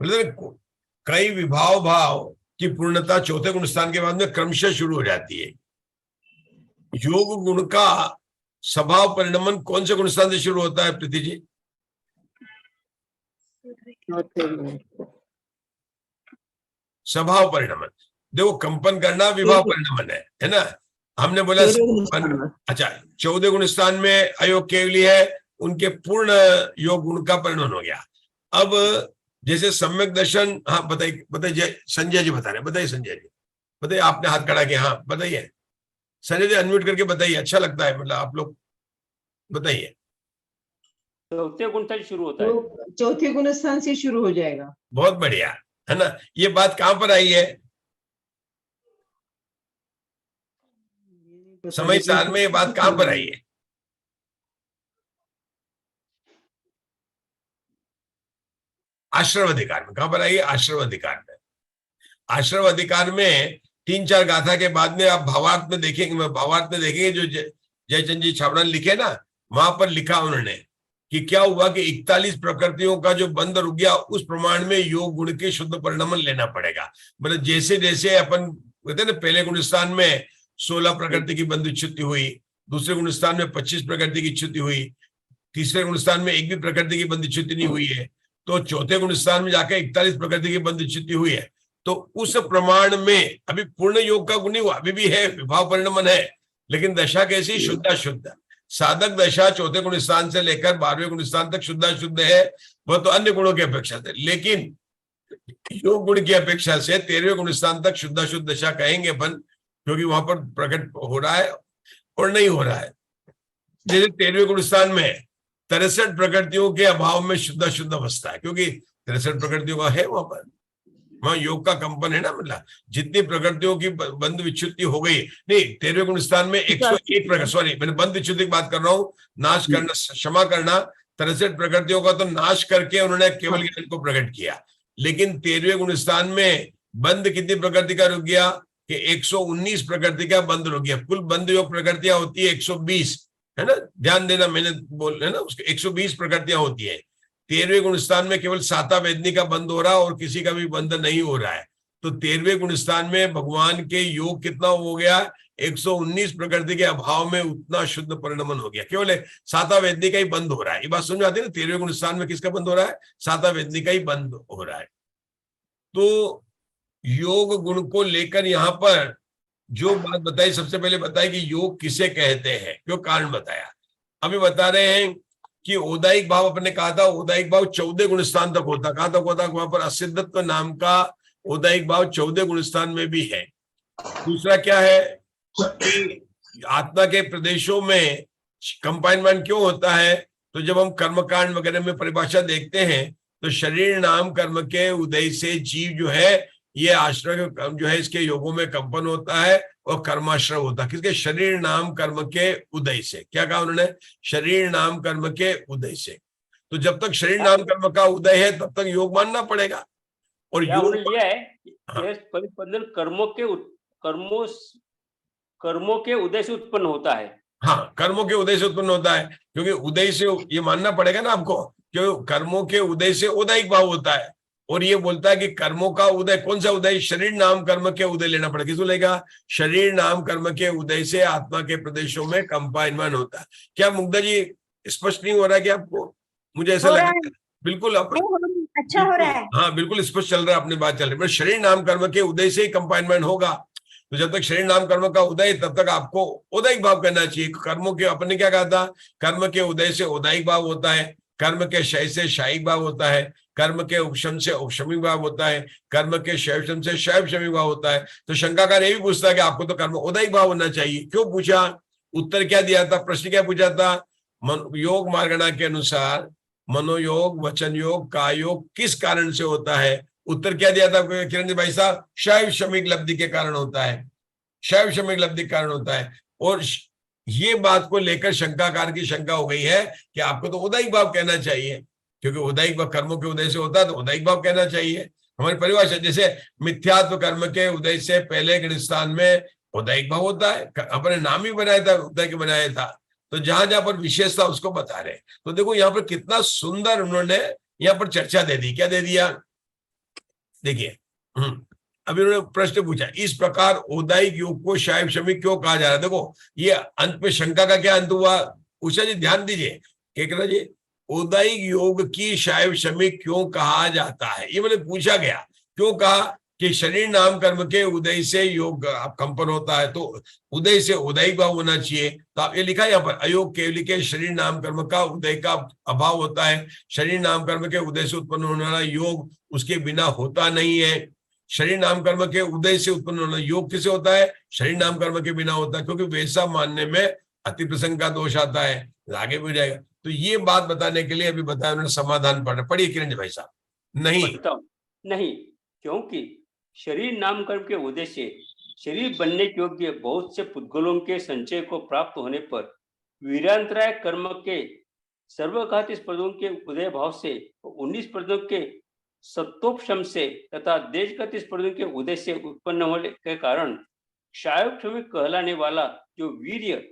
मतलब कई विभाव भाव की पूर्णता चौथे गुण स्थान के बाद में क्रमशः शुरू हो जाती है। योग गुण का स्वभाव परिणमन कौन से गुण स्थान से शुरू होता है प्रीति जी? स्वभाव परिणमन। देखो कंपन करना विभाव परिणमन है ना। हमने बोला अच्छा 14 गुण स्थान में अयोग केवली है, उनके पूर्ण योग गुण का परिणमन हो गया। अब जैसे सम्यक दर्शन, हाँ बताइए संजय जी बता रहे, बताइए संजय जी, बताइए, आपने हाथ खड़ा किया, हाँ बताइए संजय जी, अनम्यूट करके बताइए, अच्छा लगता है, मतलब आप लोग बताइए। चौथे गुण से शुरू होता है, चौथे गुण स्थान से शुरू हो जाएगा। बहुत बढ़िया, है ना। ये बात कहां पर आई है? समय सार में ये बात कहां पर आई है? आश्रव अधिकार में। कहां पर आई है? आश्रव अधिकार में। आश्रव अधिकार में 3-4 गाथा के बाद में आप भावार्थ में देखेंगे, भावार्थ में देखेंगे जो जयचंद जी छाबड़ा लिखे ना, वहां पर लिखा उन्होंने कि क्या हुआ कि 41 प्रकृतियों का जो बंध रुक गया, उस प्रमाण में योग गुण के शुद्ध परिणमन लेना पड़ेगा। मतलब जैसे जैसे अपन कहते हैं ना, पहले गुण स्थान में 16 प्रकृति की बंध विच्युति हुई, दूसरे गुण स्थान में 25 प्रकृति की च्युति हुई, तीसरे गुण स्थान में एक भी प्रकृति की बंध विच्युति नहीं हुई है, तो चौथे गुण स्थान में जाकर 41 प्रकृति की बंध विच्युति हुई है। तो उस प्रमाण में अभी पूर्ण योग का गुण नहीं हुआ, अभी भी है, विभाव परिणमन है, लेकिन दशा कैसी? शुद्ध शुद्ध। साधक दशा चौथे गुण स्थान से लेकर 12वें गुण स्थान तक शुद्ध शुद्ध है, वह तो अन्य गुणों की अपेक्षा से, लेकिन योग गुण की अपेक्षा से 13वें गुण स्थान तक शुद्ध शुद्ध दशा कहेंगे अपन, क्योंकि वहां पर प्रकट हो रहा है और नहीं हो रहा है। जैसे 13वें गुण स्थान में 63 प्रकृतियों के अभाव में शुद्ध शुद्ध अवस्था है, क्योंकि 63 प्रकृतियों का है वहां पर, वहां योग का कंपन है ना। मतलब जितनी प्रकृतियों की बंध विच्युति हो गई, नहीं 13वें गुण स्थान में 101 प्रकृति, सॉरी मैंने बंध विच्युति की बात कर रहा हूँ, नाश करना, क्षमा करना, 63 प्रकृतियों का तो नाश करके उन्होंने केवल ज्ञान को प्रकट किया। लेकिन 13वें गुण स्थान में बंध कितनी प्रकृति का रुक गया कि 119 प्रकृति का बंध रुक गया। कुल बंध योग प्रकृतियां होती है 120, है ना, ध्यान देना, मैंने बोल है ना, उसके 120 प्रकृतियां होती है। 13वें गुण स्थान में केवल साता वेदनी का बंद हो रहा और किसी का भी बंध नहीं हो रहा है। तो 13वें गुण स्थान में भगवान के योग कितना हो गया, 119 प्रकृति के अभाव में उतना शुद्ध परिणमन हो गया। केवल साता वेदनी का ही बंद हो रहा है। ये बात समझ आती है ना, 13वें गुण स्थान में किसका बंद हो रहा है, साता वेदनी का ही बंद हो रहा है। तो योग गुण को लेकर यहाँ पर जो बात बताई, सबसे पहले बताई कि योग किसे कहते हैं, क्यों कारण बताया। अभी बता रहे हैं कि औदायिक भाव, अपने कहा था औदायिक भाव 14 गुण स्थान तक होता, कहां तक होता, वहां पर असिद्धत्व नाम का औदायिक भाव 14 गुण स्थान में भी है। दूसरा क्या है कि आत्मा के प्रदेशों में कंपाइनमेंट क्यों होता है, तो जब हम कर्मकांड वगैरह में परिभाषा देखते हैं तो शरीर नाम कर्म के उदय से जीव जो है ये आश्रय जो है इसके योगों में कंपन होता है और कर्माश्रय होता है। किसके, शरीर नाम कर्म के उदय से। क्या कहा उन्होंने, शरीर नाम कर्म के उदय से। तो जब तक शरीर नाम कर्म का उदय है तब तक योग मानना पड़ेगा। और योग लिया है ये परिबंधन कर्मों के उदय से उत्पन्न होता है। हाँ, कर्मों के उदय से उत्पन्न होता है, क्योंकि उदय से ये मानना पड़ेगा ना आपको, क्योंकि कर्मों के उदय से औदायिक भाव होता है। और ये बोलता है कि कर्मों का उदय, कौन सा उदय, शरीर नाम कर्म के उदय लेना पड़ेगा। किसको लेगा, शरीर नाम कर्म के उदय से आत्मा के प्रदेशों में कंपाइनमेंट होता है। क्या मुग्धा जी स्पष्ट नहीं हो रहा है कि आपको, मुझे ऐसा लग रहा है बिल्कुल अच्छा हो रहा है। हाँ बिल्कुल स्पष्ट चल रहा है, अपनी बात चल रही है। शरीर नाम कर्म के उदय से ही कंपाइनमेंट होगा। तो जब तक शरीर नाम कर्म का उदय तब तक आपको औदायिक भाव करना चाहिए। कर्मों के, अपने क्या कहा था, कर्म के उदय से औदायिक भाव होता है, कर्म के क्षय से शायिक भाव होता है, कर्म के उपशम से उपशमी भाव होता है, कर्म के शैवशम से शैवशमी भाव होता है। तो शंकाकार ये भी पूछता है कि आपको तो कर्म औदायिक भाव होना चाहिए। क्यों पूछा, उत्तर क्या दिया था, प्रश्न क्या पूछा था, योग मार्गणा के अनुसार मनोयोग, वचन योग, काय योग किस कारण से होता है। उत्तर क्या दिया था किरण जी भाई साहब, शैव शमिक लब्धि के कारण होता है, शैव शमिक लब्धि के कारण होता है। और ये बात को लेकर शंकाकार की शंका हो गई है कि आपको तो औदायिक भाव कहना चाहिए, क्योंकि औदायिक भाव कर्मों के उदय से होता है तो औदायिक भाव कहना चाहिए। हमारी परिभाषा जैसे मिथ्यात्व कर्म के उदय से पहले के स्थान में औदायिक भाव होता है, अपने नाम ही बनाया था, उदय के बनाया था। तो जहां जहां पर विशेषता उसको बता रहे। तो देखो यहाँ पर कितना सुंदर उन्होंने यहाँ पर चर्चा दे दी। क्या दे दिया, देखिए अभी उन्होंने प्रश्न पूछा, इस प्रकार औदायिक योग को शैव शमिक क्यों कहा जा रहा है। देखो ये अंत में शंका का क्या अंत हुआ, उषा जी ध्यान दीजिए, क्या जी, औदायिक योग की शैव शमिक क्यों कहा जाता है, ये मैंने पूछा गया। क्यों कहा कि शरीर नाम कर्म के उदय से योग कंपन होता है, तो उदय से औदायिक भाव होना चाहिए। तो आप ये लिखा यहाँ पर, अयोग केवल के शरीर नाम कर्म का उदय का अभाव होता है। शरीर नाम कर्म के उदय से उत्पन्न होने वाला योग उसके बिना होता नहीं है। शरीर नाम कर्म के उदय से उत्पन्न होना योग किसे होता है, शरीर नाम कर्म के बिना होता है, क्योंकि वैसा मानने में अति प्रसंग का दोष आता है, आगे भी जाएगा। तो ये बात बताने के लिए अभी बताया उन्होंने समाधान पढ़िए किरण जी भाई साहब। नहीं, क्योंकि शरीर नाम कर्म के उदय से शरीर बनने के योग्य बहुत से पुद्गलों के संचय को प्राप्त होने पर वीरांतराय कर्म के सर्वघाती स्पर्धों के उदय भाव से 19 स्पर्धों के सत्तोपशम से तथा देशगति स्पर्धों के उदय से उत्पन्न होने के कारण क्षायोक्षमिक कहलाने वाला जो वीर्य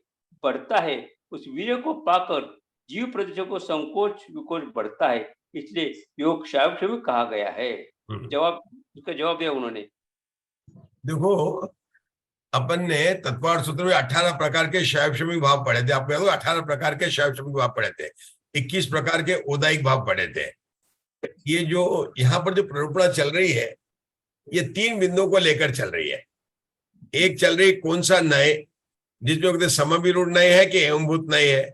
बढ़ता है, उस वीर्य को पाकर जीव प्रदेशों को संकोच विकोच बढ़ता है, इसलिए योग क्षायोक्षमिक कहा गया है। उसका जवाब दिया उन्होंने। देखो अपन ने तत्वार्थ सूत्र में 18 प्रकार के शैवशमिक भाव पढ़े थे, आपको 18 प्रकार के शैवशमिक भाव पढ़े थे, 21 प्रकार के औदायिक भाव पढ़े थे। ये जो यहाँ पर जो प्ररूपणा चल रही है ये 3 बिंदुओं को लेकर चल रही है। एक चल रही कौन सा नय, जिसमें कहते समविरूढ़ नय है कि एवंभूत नय है।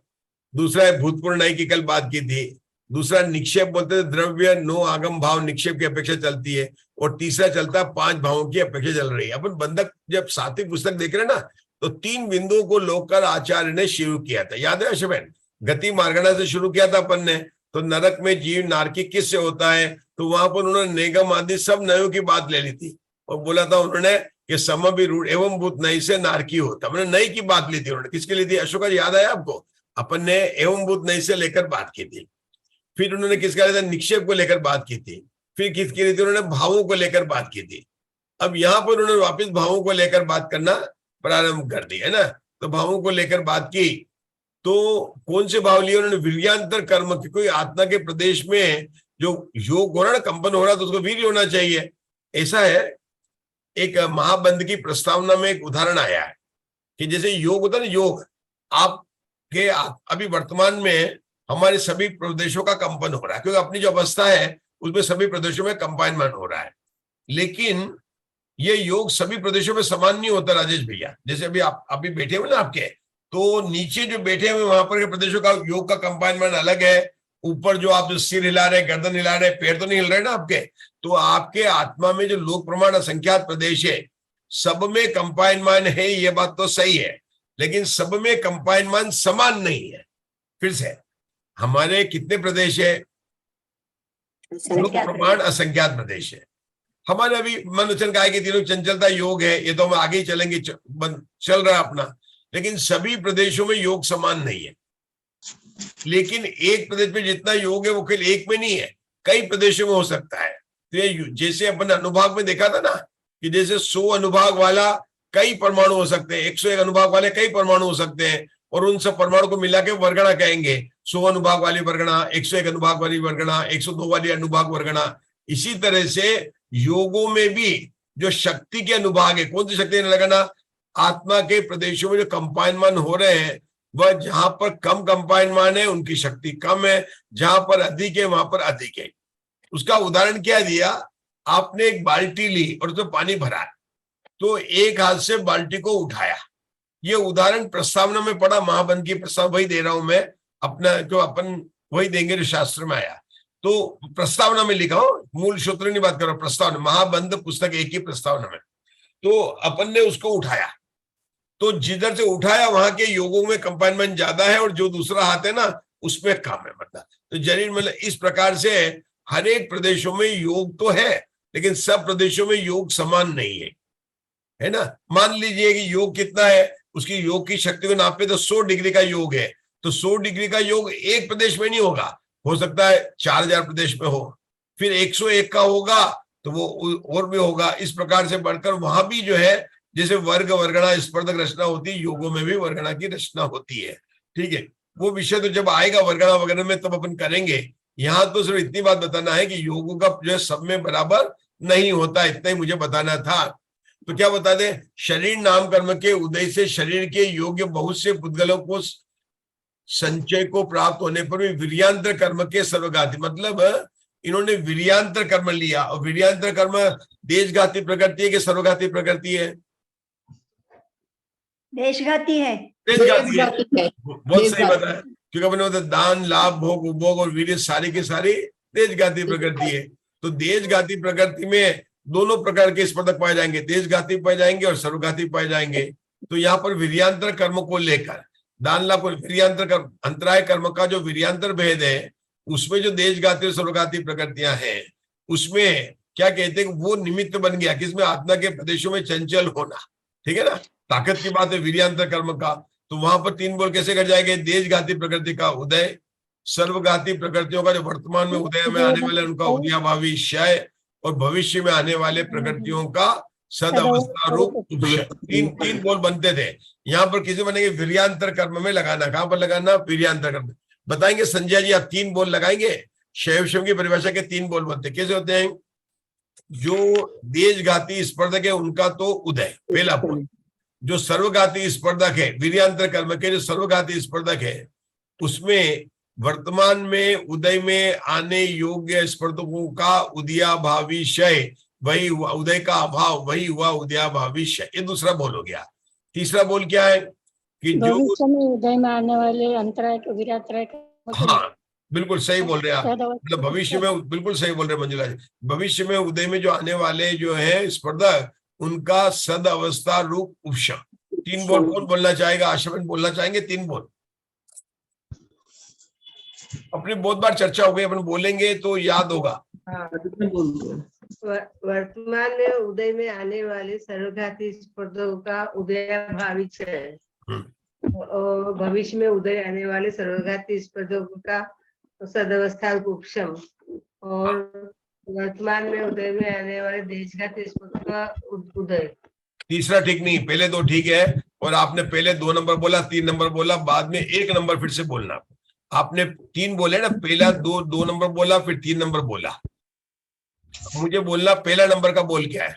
दूसरा है भूतपूर्ण नय की कल बात की थी। दूसरा निक्षेप बोलते थे, द्रव्य नो आगम भाव निक्षेप की अपेक्षा चलती है। और तीसरा चलता है 5 भावों की अपेक्षा चल रही है। अपन बंधक जब सात्विक पुस्तक देख रहे हैं ना, तो 3 बिंदुओं को लोककर आचार्य ने शुरू किया था, याद है अशबेन, गति मार्गणा से शुरू किया था अपन ने। तो नरक में जीव नारकी किससे होता है, तो वहां पर उन्होंने नेगम आदि सब नयों की बात ले ली थी और बोला था उन्होंने कि समविरूढ़ एवं भूत नई से नारकी होता, मैंने नई की बात ली थी उन्होंने। किसके लिए थी अशोका, याद आया आपको, अपन ने एवं भूत नई से लेकर बात की थी। फिर उन्होंने किसका लिया था, निक्षेप को लेकर बात की थी। फिर किसकी लिए थी, उन्होंने भावों को लेकर बात की थी। अब यहाँ पर उन्होंने वापस भावों को लेकर बात करना प्रारंभ कर दी है ना। तो भावों को लेकर बात की, तो कौन से भाव लिए उन्होंने, वीर्यांतर कर्म की। कोई आत्मा के प्रदेश में जो योग हो रहा ना, कंपन हो रहा, तो उसको वीर्य होना चाहिए। ऐसा है एक महाबंध की प्रस्तावना में एक उदाहरण आया है कि जैसे योग होता है ना, योग आपके अभी वर्तमान में हमारे सभी प्रदेशों का कंपन हो रहा है, क्योंकि अपनी जो अवस्था है उसमें सभी प्रदेशों में कंपाइनमेंट हो रहा है। लेकिन ये योग सभी प्रदेशों में समान नहीं होता राजेश भैया। जैसे अभी आप अभी बैठे हुए ना आपके, तो नीचे जो बैठे हुए वहां पर के प्रदेशों का योग का कंपाइनमेंट अलग है। ऊपर जो आप जो सिर हिला रहे, गर्दन हिला रहे, पैर तो नहीं हिल रहे ना आपके, तो आपके आत्मा में जो लोक प्रमाण असंख्यात प्रदेश है, सब में कंपाइनमेंट है, ये बात तो सही है, लेकिन सब में कंपाइनमेंट समान नहीं है। फिर से हमारे कितने प्रदेश है? लोक प्रमाण असंख्यात प्रदेश है। हमारे अभी मनोचन काय के तीनों चंचलता योग है, ये तो हम आगे ही चलेंगे, चल रहा है अपना। लेकिन सभी प्रदेशों में योग समान नहीं है। लेकिन एक प्रदेश में जितना योग है वो केवल एक में नहीं है, कई प्रदेशों में हो सकता है। तो ये जैसे अपन अनुभाग में देखा था ना कि जैसे 100 अनुभाग वाला कई परमाणु हो सकते हैं, 101 अनुभाग वाले कई परमाणु हो सकते हैं, और उन सब परमाणु को मिला के वर्गणा कहेंगे। 100 अनुभाग वाली वर्गणा, 101 अनुभाग वाली वर्गणा, 102 वाली अनुभाग वर्गणा। इसी तरह से योगों में भी जो शक्ति के अनुभाग है, कौन सी शक्ति लगाना, आत्मा के प्रदेशों में जो कंपाइनमेंट हो रहे हैं, वह जहां पर कम कंपाइनमेंट है उनकी शक्ति कम है, जहां पर अधिक है वहां पर अधिक है। उसका उदाहरण क्या दिया, आपने एक बाल्टी ली और उसमें पानी भरा, तो एक हाथ से बाल्टी को उठाया। ये उदाहरण प्रस्तावना में पड़ा, महाबंध की प्रस्ताव वही दे रहा हूं मैं, अपना जो अपन वही देंगे जो शास्त्र में आया। तो प्रस्तावना में लिखा हो, मूल सूत्र नहीं बात करो, प्रस्तावना, महाबंध पुस्तक 1 की प्रस्तावना में। तो अपन ने उसको उठाया, तो जिधर से उठाया वहां के योगों में कंपाइनमेंट ज्यादा है और जो दूसरा हाथ है ना उसमें कम है। मतलब जरीर मतलब इस प्रकार से हर एक प्रदेशों में योग तो है, लेकिन सब प्रदेशों में योग समान नहीं है ना। मान लीजिए कि योग कितना है, उसकी योग की शक्ति को नापे तो 100 डिग्री का योग है, तो 100 डिग्री का योग एक प्रदेश में नहीं होगा, हो सकता है 4000 प्रदेश में हो, फिर 101 का होगा तो वो और भी होगा। इस प्रकार से बढ़कर वहां भी जो है जैसे वर्ग वर्गणा स्पर्धक रचना होती है, योगों में भी वर्गणा की रचना होती है। ठीक है, वो विषय तो जब आएगा वर्गणा वगैरह में तब अपन करेंगे। यहाँ तो सिर्फ इतनी बात बताना है कि योगों का जो है सब में बराबर नहीं होता, इतना ही मुझे बताना था। तो क्या बता दें, शरीर नाम कर्म के उदय से शरीर के योग्य बहुत से पुद्गलों को संचय को प्राप्त होने पर भी वीर्यांतर कर्म के सर्वघाती, मतलब इन्होंने वीर्यांतर कर्म लिया। और वीर्यांतर कर्म देशघाती प्रकृति है कि सर्वघाती प्रकृति है? देशघाती है। देशघाती है, बहुत सही बताया, क्योंकि अपने होता दान लाभ भोग उपभोग और वीर्य सारी की सारी देशघाती प्रकृति है। तो देशघाती प्रकृति में दोनों प्रकार के स्पर्धक पाए जाएंगे, देशघाती पाए जाएंगे और सर्वघाती पाए जाएंगे। तो यहाँ पर वीर्यांतर कर्म को लेकर दान लाभ को वीर्यांतर कर्म, अंतराय कर्म का जो वीर्यांतर भेद है उसमें जो देशघाती और सर्वघाती प्रकृतियां हैं उसमें क्या कहते हैं, वो निमित्त बन गया किसमें, आत्मा के प्रदेशों में चंचल होना। ठीक है ना, ताकत की बात है वीर्यांतर कर्म का। तो वहां पर 3 बोल कैसे कर जाएंगे, देशघाती प्रकृति का उदय, सर्वघाती प्रकृतियों का जो वर्तमान में उदय में आने वाले उनका उदयाभावी क्षय, और भविष्य में आने वाले प्रकृतियों का सद अवस्था रूप उपक्षय। तीन बोल बनते थे। यहाँ पर किसी बनेंगे वीर्यांतर कर्म में लगाना, कहां पर लगाना, वीर्यांतर कर्म। बताएंगे संजय जी, आप 3 बोल लगाएंगे। शैव शिव की परिभाषा के 3 बोल बनते कैसे होते हैं, जो देशघाती स्पर्धक है उनका तो उदय पहला बोल, जो सर्वघाती स्पर्धक है वीर्यांतर कर्म के जो सर्वघाती स्पर्धक है उसमें वर्तमान में उदय में आने योग्य स्पर्धकों का उदयाभावी क्षय, वही हुआ उदय का अभाव, वही हुआ उदयाभावी क्षय। ये दूसरा बोल हो गया। तीसरा बोल क्या है कि जो भविष्य में उदय में आने वाले अंतराय को वीरांतराय, हाँ बिल्कुल सही बोल रहे हैं आप, मतलब भविष्य में बिल्कुल सही बोल रहे हैं मंजुला जी। भविष्य में उदय में जो आने वाले जो है स्पर्धक उनका सद अवस्था रूप उपशम। 3 बोल कौन बोलना चाहेगा, आशा बोलना चाहेंगे 3 बोल? अपनी बहुत बार चर्चा हो गई, अपन बोलेंगे तो याद होगा। वर्तमान में उदय में आने वाले सर्वघाती स्पर्धकों का उदयाभावी क्षय, और भविष्य में उदय आने वाले सर्वघाती स्पर्धकों का सदवस्था उपशम, और वर्तमान में उदय में आने वाले देशघाती स्पर्धकों का उदय। तीसरा ठीक नहीं, पहले 2 ठीक है। और आपने पहले 2 नंबर बोला, 3 नंबर बोला, बाद में 1 नंबर फिर से बोलना। आपने 3 बोले ना, पहला 2 नंबर बोला, फिर 3 नंबर बोला। मुझे बोलना पहला नंबर का बोल क्या है।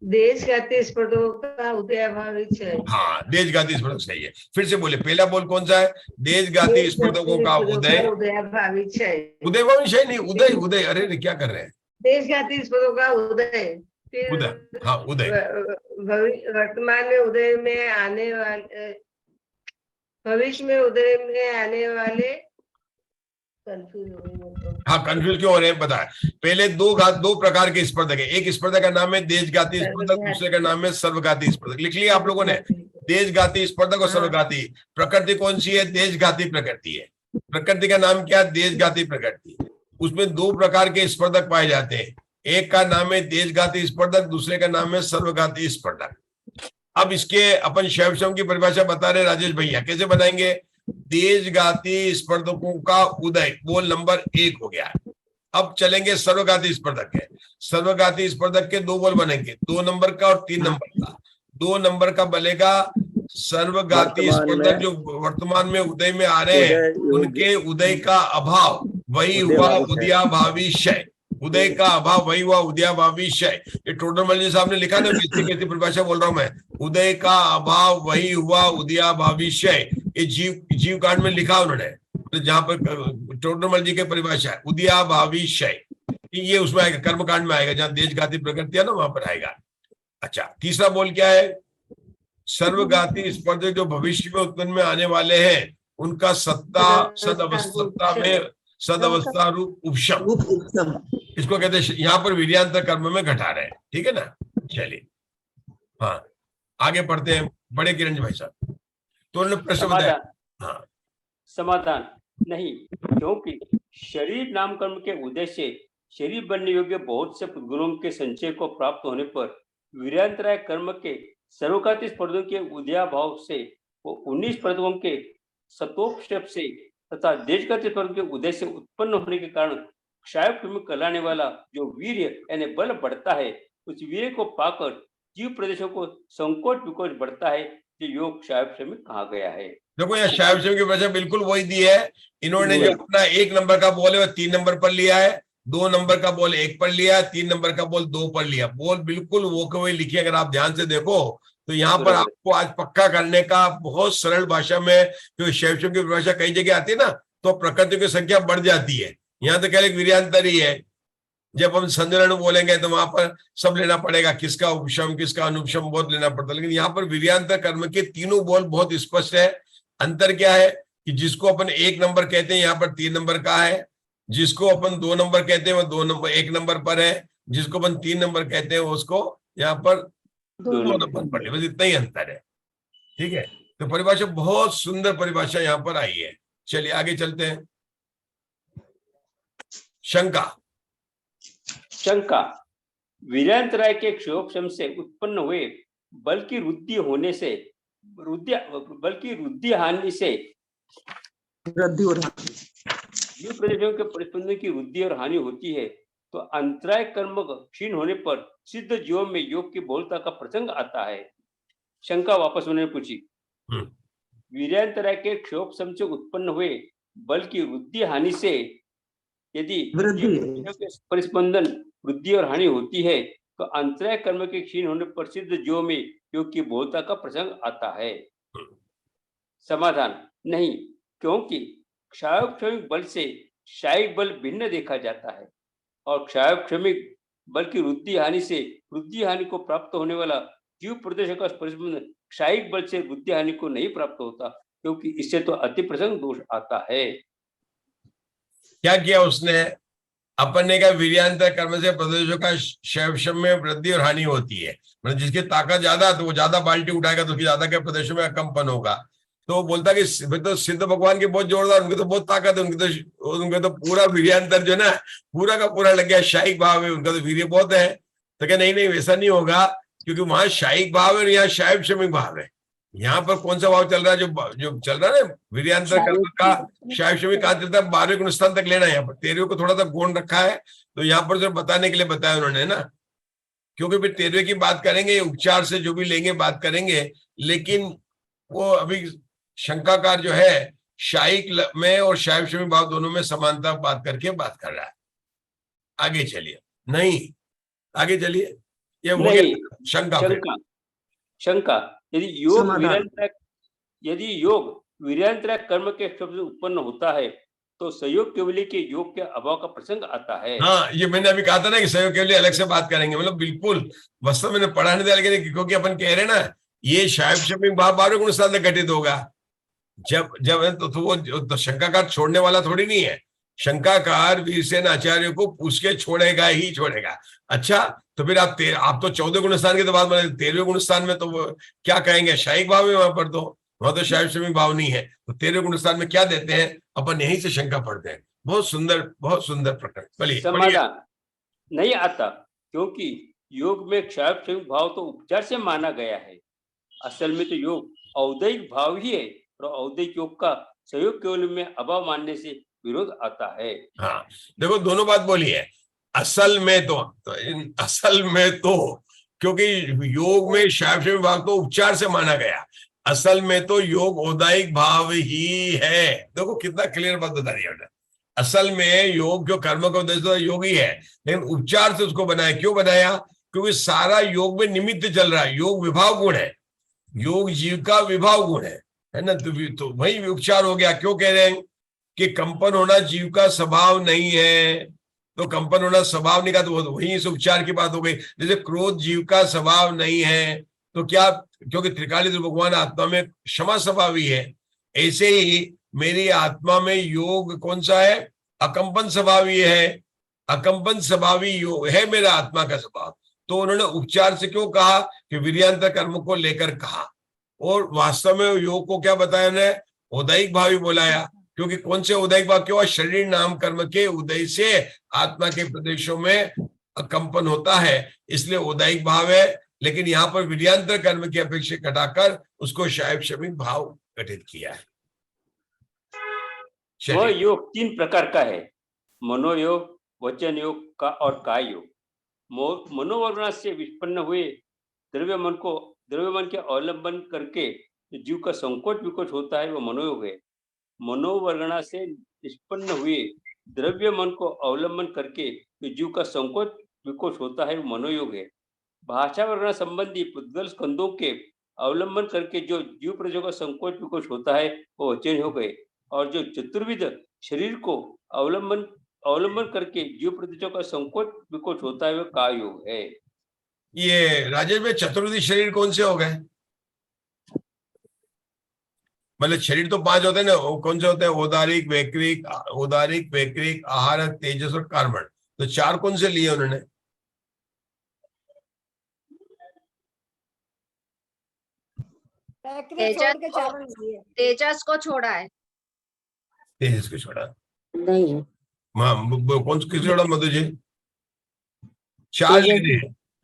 देशघाती स्पर्धकों का उदयाभावी क्षय। हाँ, देशघाती स्पर्धक सही है। फिर से बोले, पहला बोल कौन सा है? देशघाती स्पर्धकों का उदय, उदयाभावी क्षय। उदयभावी क्षय नहीं, उदय, उदय। अरे क्या कर रहे हैं? देशघाती स्पर्धकों का उदय, फिर उदय, हाँ उदय। वर्तमान में उदय में आने वाले, भविष्य में उदय में आने वाले, कंफ्यूज हो गई। हाँ, कंफ्यूज क्यों हो रहे हैं पता है? पहले दो प्रकार के स्पर्धक है। एक स्पर्धक का नाम है देशघाती स्पर्धक, दूसरे का नाम है सर्वघाती स्पर्धक। लिख लिया आप लोगों ने? देशघाती स्पर्धक और सर्वघाती। प्रकृति कौन सी है? देशघाती प्रकृति है। प्रकृति का नाम क्या? देशघाती प्रकृति। उसमें दो प्रकार के स्पर्धक पाए जाते हैं। एक का नाम है देशघाती स्पर्धक, दूसरे का नाम है सर्वघाती स्पर्धक। अब इसके अपन शैवशम की परिभाषा बता रहे राजेश भैया, कैसे बनाएंगे? देशघाती स्पर्धकों का उदय बोल नंबर 1 हो गया। अब चलेंगे सर्वघाती स्पर्धक है। सर्वघाती स्पर्धक के दो बोल बनेंगे, 2 नंबर का और 3 नंबर का। 2 नंबर का बनेगा सर्वघाती स्पर्धक जो वर्तमान में उदय में आ रहे हैं, उनके उदय का अभाव वही हुआ उदयाभावी क्षय। उदय का अभाव वही हुआ उदयाभावी क्षय। ये टोडरमल जी साहब ने लिखा ना, कैसी परिभाषा बोल रहा हूं मैं? उदय का अभाव वही हुआ उदयाभावी क्षय। ये जीव कांड में लिखा उन्होंने, तो जहां पर टोडरमल जी की परिभाषा है उदयाभावी क्षय, ये उसमें आएगा, कर्मकांड में आएगा, जहां देशघाती प्रकृति है ना, वहां पर आएगा। अच्छा, तीसरा बोल क्या है? सर्वघाती स्पर्धक जो भविष्य में उत्पन्न में आने वाले हैं, उनका सदअवस्था रूप उपशम, इसको कहते हैं। यहाँ पर वीर्यांतर कर्म में घटा रहे हैं, ठीक है ना? चलिए, हाँ आगे पढ़ते हैं। बड़े किरण भाई साहब तो उन्होंने प्रश्न बताया। हाँ, समाधान नहीं, क्योंकि शरीर नाम कर्म के उदय से शरीर बनने योग्य बहुत से गुणों के संचय को प्राप्त होने पर वीर्यांतराय कर्म के सर्वघाती स्पर्धकों के उदयाभाव से वो 19 स्पर्धकों के सतोपक्षेप से तथा देशघाती स्पर्धकों के उदय से उत्पन्न होने के कारण क्षायक में कहलाने वाला जो वीर्य यानी बल बढ़ता है, उस वीर्य को पाकर जीव प्रदेशों को संकोच विकोच बढ़ता है, जो योग क्षायक में कहा गया है। देखो यहाँ क्षायक की वजह बिल्कुल वही दी है। इन्होंने जो अपना 1 नंबर का बॉल है वो 3 नंबर पर लिया है, 2 नंबर का बॉल 1 पर लिया है, 3 नंबर का बॉल 2 पर लिया। बॉल बिल्कुल वो के वही लिखी। अगर आप ध्यान से देखो तो यहाँ पर आपको आज पक्का करने का बहुत सरल भाषा में जो शैवशम की परिभाषा कई जगह आती है ना, तो प्रकृति की संख्या बढ़ जाती है। यहाँ तो कह वीर्यांतर ही है। जब हम संजरण बोलेंगे तो वहां पर सब लेना पड़ेगा, किसका उपशम किसका अनुपशम बहुत लेना पड़ता है। लेकिन यहाँ पर वीर्यांतर कर्म के तीनों बोल बहुत स्पष्ट है। अंतर क्या है कि जिसको अपन 1 नंबर कहते हैं यहाँ पर 3 नंबर का है, जिसको अपन 2 नंबर कहते हैं वो 2 नंबर 1 नंबर पर है, जिसको अपन 3 नंबर कहते हैं उसको यहाँ पर 2 नंबर पर है। बस इतना ही अंतर है, ठीक है? तो परिभाषा बहुत सुंदर परिभाषा यहाँ पर आई है। चलिए आगे चलते हैं। शंका, वीर्यांतराय के क्षयोपशम से उत्पन्न हुए बल की वृद्धि होने से वृद्धि हानि से वृद्धि और जीव प्रदेशों के परिस्पंदन की वृद्धि और हानि होती है, तो अंतराय कर्म क्षीण होने पर सिद्ध जीवों में योग की बहुलता का प्रसंग आता है। शंका वापस उन्होंने पूछी, वीर्यांतराय के क्षयोपशम से उत्पन्न हुए बल की वृद्धि हानि से यदि परिस्पंदन वृद्धि और हानि होती है, तो अंतराय कर्म के क्षीण होने पर सिद्ध जीवों में योग की बहुलता का प्रसंग आता है। समाधान नहीं, क्योंकि क्षायोक्षमिक बल से क्षायिक बल भिन्न देखा जाता है और क्षायोक्षमिक बल की वृद्धि हानि से वृद्धि हानि को प्राप्त होने वाला जीव प्रदेश का परिस्पंदन क्षायिक बल से वृद्धि हानि को नहीं प्राप्त होता, क्योंकि इससे तो अति प्रसंग दोष आता है। क्या किया उसने? अपन ने कहा वीर्यांतर कर्म से प्रदेशों का शैवशम में वृद्धि और हानि होती है। मतलब जिसकी ताकत ज्यादा तो वो ज्यादा बाल्टी उठाएगा तो उसकी ज्यादा क्या प्रदेशों में कंपन होगा। तो बोलता कि तो सिद्ध भगवान की बहुत जोरदार, उनकी तो बहुत ताकत है, उनके तो पूरा वीर्यांतर जो ना पूरा का पूरा लग गया, शायिक भाव है उनका, तो वीर्य बहुत है। तो क्या नहीं वैसा नहीं होगा, क्योंकि वहां शायिक भाव है और यहाँ शैवशमिक भाव है। यहाँ पर कौन सा भाव चल रहा है? जो चल रहा है ना वीर्यांतर कर्म का शैवशमिक कहा चलता है 12वें गुणस्थान तक लेना है। यहाँ पर 13वें को थोड़ा सा गौण रखा है, तो यहाँ पर जो बताने के लिए बताया उन्होंने ना, क्योंकि फिर 13वें की बात करेंगे, उपचार से जो भी लेंगे बात करेंगे, लेकिन वो अभी शंकाकार जो है शायिक में और शैवशमिक भाव दोनों में समानता बात करके बात कर रहा है। आगे चलिए, नहीं आगे चलिए, ये हो नहीं, गया शंका। फिर शंका शंका यदि योग समाधान। वीर्यांतरा यदि योग वीर्यांतरा कर्म के शब्द से उत्पन्न होता है तो संयोग केवली के योग के अभाव का प्रसंग आता है। हाँ, ये मैंने अभी कहा था ना कि सहयोग के लिए अलग से बात करेंगे, मतलब बिल्कुल वास्तव मैंने पढ़ा नहीं था, लेकिन क्योंकि अपन कह रहे हैं ना ये शायद शब्द भाव 12 गुण स्थान में घटित होगा। जब जब तो वो तो शंकाकार छोड़ने वाला थोड़ी नहीं है, शंकाकार वीरसेन आचार्य को पूछ के छोड़ेगा ही छोड़ेगा। अच्छा, तो फिर आप तो 14 गुण स्थान की तो बात बने, 13वें गुण स्थान में तो वो क्या कहेंगे, शायिक भाव है वहां पर, तो वहां तो शायद शमी भाव नहीं है, तो 13वें गुण स्थान में क्या देते हैं, अपन यहीं से शंका पढ़ते हैं। बहुत सुंदर प्रकरण। बोलिए। समाधान नहीं आता क्योंकि योग में क्षायब शमी भाव तो उपचार से माना गया है। असल में तो योग औदैहिक भाव ही है और औदैहिक योग का सहयोग केवल में अभाव मानने से विरोध आता है। हाँ, देखो दोनों बात बोली है। असल में तो असल में तो क्योंकि योग में शायब शमी भाव तो उपचार से माना गया, असल में तो योग औदायिक भाव ही है। देखो कितना क्लियर बात बता रही है। असल में योग जो कर्म का उद्देश्य योग ही है, लेकिन उपचार से उसको बनाया। क्यों बनाया? क्योंकि सारा योग में निमित्त चल रहा है, योग विभाव गुण है, योग जीव का विभाव गुण है ना, तो वही उपचार हो गया। क्यों कह रहे हैं कि कंपन होना जीव का स्वभाव नहीं है, तो कंपन होना स्वभाव नहीं का, तो वही इस उपचार की बात हो गई। जैसे क्रोध जीव का स्वभाव नहीं है, तो क्या, क्योंकि त्रिकाली भगवान आत्मा में क्षमा स्वभावी है, ऐसे ही मेरी आत्मा में योग कौन सा है, अकंपन स्वभावी है, अकंपन स्वभावी योग है मेरा आत्मा का स्वभाव। तो उन्होंने उपचार से क्यों कहा कि वीर्यांतर कर्म को लेकर कहा, और वास्तव में योग को क्या बताया उन्हें, औदायिक भाव ही बोलाया। क्योंकि कौन से औदायिक भाव, क्यों, शरीर नाम कर्म के उदय से आत्मा के प्रदेशों में कंपन होता है, इसलिए औदायिक भाव है। लेकिन यहाँ पर वीर्यांतर कर्म की अपेक्षा घटाकर उसको शायब शमी भाव गठित किया है। वह योग 3 प्रकार का है, मनोयोग, वचन योग का और काय योग। मनोवर्गणा से विपन्न हुए द्रव्य मन के अवलंबन करके जीव का संकोच विकोच होता है, वह मनोयोग है। मनोवर्गणा से निष्पन्न हुए द्रव्य मन को अवलंबन करके जीव का संकोच विकोच होता है, वो मनोयोग है। भाषा वर्णना संबंधी पुद्गल स्कंदों के अवलंबन करके जो जीव प्रजों का संकोच विकोच होता है, वो वचन योग है। और जो चतुर्विध शरीर को अवलंबन करके जीव प्रदेशों का संकोच विकोच होता है, वह काय योग है। ये राजेश में चतुर्विध शरीर कौन से हो गए? मतलब शरीर तो 5 होते हैं ना, कौन से होते हैं? औदारिक, वैक्रिक, आहार, तेजस और कार्बन। तो 4 कौन से लिए उन्होंने? तेजस को छोड़ा है। तेजस को छोड़ा नहीं, कौन से किसे छोड़ा मधु जी? 4 लेने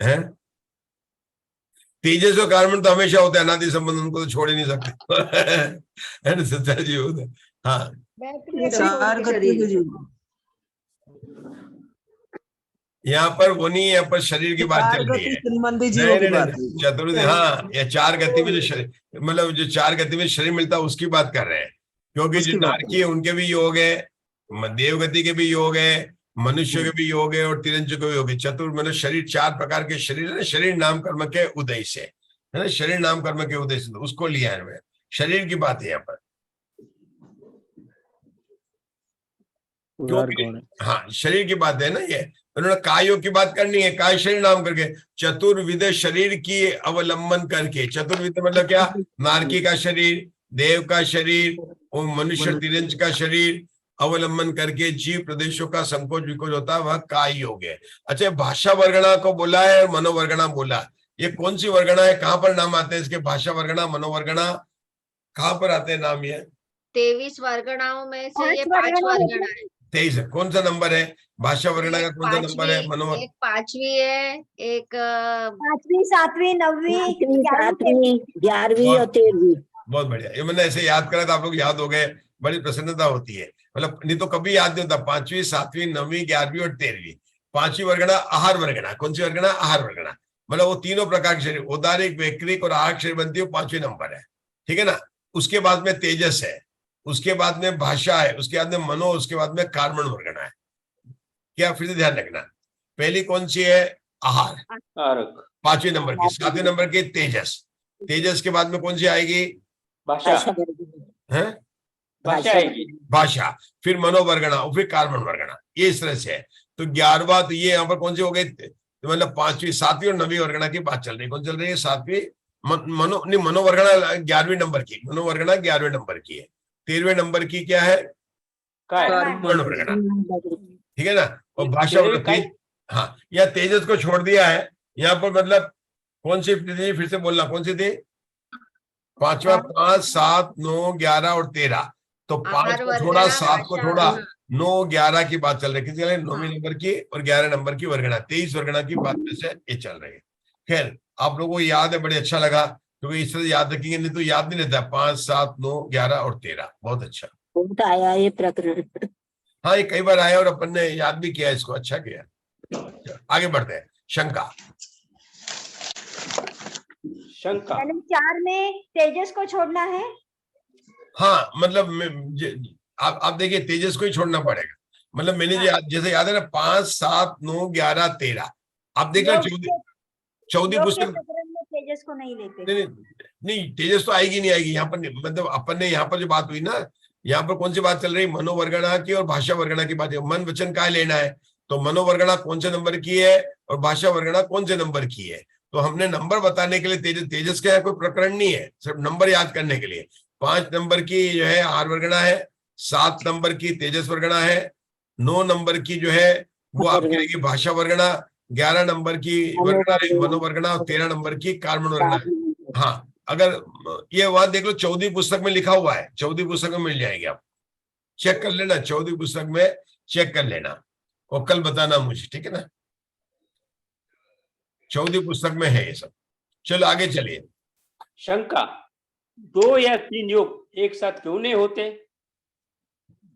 हैं। तेजस और कार्बन तो हमेशा होता है, अनादि संबंध, उनको तो छोड़ ही नहीं सकते है ना, सत्या जी होता है। हाँ, 4 गति के जीव। यहाँ पर वो नहीं है, यहाँ पर शरीर की बात चल रही है। संबंधी जीवों की बात। चतुर्विध, हाँ, या 4 गति में जो शरीर, मतलब जो 4 गति में शरीर मिलता है उसकी बात कर रहे हैं। क्योंकि जो नारकी है उनके भी योग है, देवगति के भी योग है, मनुष्य के भी योग है, और तिरंज के भी योग है। चतुर् मतलब शरीर 4 प्रकार के शरीर है, शरीर नाम कर्म के उदय से, है ना, शरीर नाम कर्म के उदय से, उसको लिया है। शरीर की बात है यहाँ पर। हाँ, शरीर की बात है ना ये। उन्होंने काय योग की बात करनी है, काय शरीर नाम करके, चतुर्विध शरीर की अवलंबन करके। चतुर्विध मतलब क्या? नारकी का शरीर, देव का शरीर और मनुष्य तिरंज का शरीर अवलंबन करके जीव प्रदेशों का संकोच विकोच होता है, वह काय योग है। अच्छा, भाषा वर्गणा को बोला है, मनोवर्गणा बोला, ये कौन सी वर्गणा है? कहाँ पर नाम आते हैं इसके? भाषा वर्गणा, मनोवर्गणा, कहाँ पर आते हैं नाम? ये 23 वर्गणाओं में से ये 5 वर्गणा है। 23 है। कौन सा नंबर है भाषा वर्गणा का? कौन सा नंबर है? एक 5वीं है, एक 5वीं, 7वीं, 9वीं, 7वीं, 11वीं और 13वीं। बहुत बढ़िया, ये मैंने ऐसे याद करा था, आप लोग याद हो गए, बड़ी प्रसन्नता होती है। मतलब नहीं तो कभी याद नहीं होता। 5वीं, 7वीं, 9वीं, 11वीं और 13वीं। 5वीं वर्गणा आहार वर्गणा। कौन सी वर्गणा? आहार वर्गणा। मतलब वो तीनों प्रकार के शरीर, औदारिक, वैक्रिक और आहार शरीर बनती है, 5वें नंबर है, ठीक है ना। उसके बाद में तेजस है, उसके बाद में भाषा है, उसके बाद में मनो, उसके बाद में कार्बन वर्गणा है। क्या फिर से ध्यान रखना, पहली कौन सी है? आहार। आरक, 5वें नंबर की। 7वें नंबर की तेजस। तेजस के बाद में कौन सी आएगी? भाषा, है भाषा आएगी। भाषा, फिर मनोवर्गणा और फिर कार्बन वर्गणा। ये इस तरह से है। तो 11वां, तो ये यहाँ पर कौन सी हो गई? तो मतलब 5वीं, 7वीं और 9वीं वर्गणा की बात चल रही है। कौन चल रही है? 7वीं मनोवर्गणा 11वें नंबर की। मनोवर्गणा 11वें नंबर की है। 13वें नंबर की क्या है? काय, कार्बन वर्गणा। ठीक है ना। और भाषा तेरे और काय, हाँ, या तेजस को छोड़ दिया है यहाँ पर। मतलब कौन सी थी? फिर से बोलना, कौन सी थी? 5वां, 5, 7, 9, 11 और 13। तो 5 आहार को छोड़ा, वर्गणा, 7 को भाषा, छोड़ा, हाँ। 9, 11 की बात चल रही है। किसी 9वीं हाँ। नंबर की और 11 नंबर की वर्गणा, 23 वर्गणा की बात में से ये चल रही है। खैर, आप लोगों को याद है, बड़े अच्छा लगा, क्योंकि इस तरह याद रखेंगे, नहीं तो याद नहीं रहता। 5, 7, 9, 11 और 13। बहुत अच्छा। बहुत आया ये प्रकरण। हाँ, ये कई बार आया और अपन ने याद भी किया इसको। अच्छा किया। आगे बढ़ते हैं। शंका। शंका, यानी 4 में तेजस को छोड़ना है। हाँ, मतलब आप देखिए, तेजस को ही छोड़ना पड़ेगा। मतलब मैंने जो जैसे याद है ना, 5, 7, 9, 11, 13। आप देख योग रहे, के- चौथी योग के पुस्तक। प्रकरण में तेजस को नहीं लेते। नहीं, नहीं, तेजस तो आएगी नहीं आएगी यहाँ पर। मतलब अपन ने यहाँ पर जो बात हुई ना, यहाँ पर कौन सी बात चल रही? मनोवर्गणा की और भाषा वर्गणा की बात है। मन वचन काय लेना है, तो मनोवर्गणा कौन से नंबर की है और भाषा वर्गणा कौन से नंबर की है। तो हमने नंबर बताने के लिए तेजस का कोई प्रकरण नहीं है, सिर्फ नंबर याद करने के लिए। 5 नंबर की जो है आहार वर्गणा है, 7 नंबर की तेजस वर्गणा है, 9 नंबर की जो है वो आपकी रहेगी भाषा वर्गणा, 11 नंबर की वर्गणा है मनोवर्गणा और 13 नंबर की कार्बन वर्गणा है। हाँ, अगर ये वहां देख लो, 14वीं पुस्तक में लिखा हुआ है। 14वीं पुस्तक में मिल जाएगी, आप चेक कर लेना। 14वीं पुस्तक में चेक कर लेना और कल बताना मुझे, ठीक है ना। 14वीं पुस्तक में है ये सब। चलो आगे चलिए। शंका, 2 या 3 योग एक साथ क्यों नहीं होते?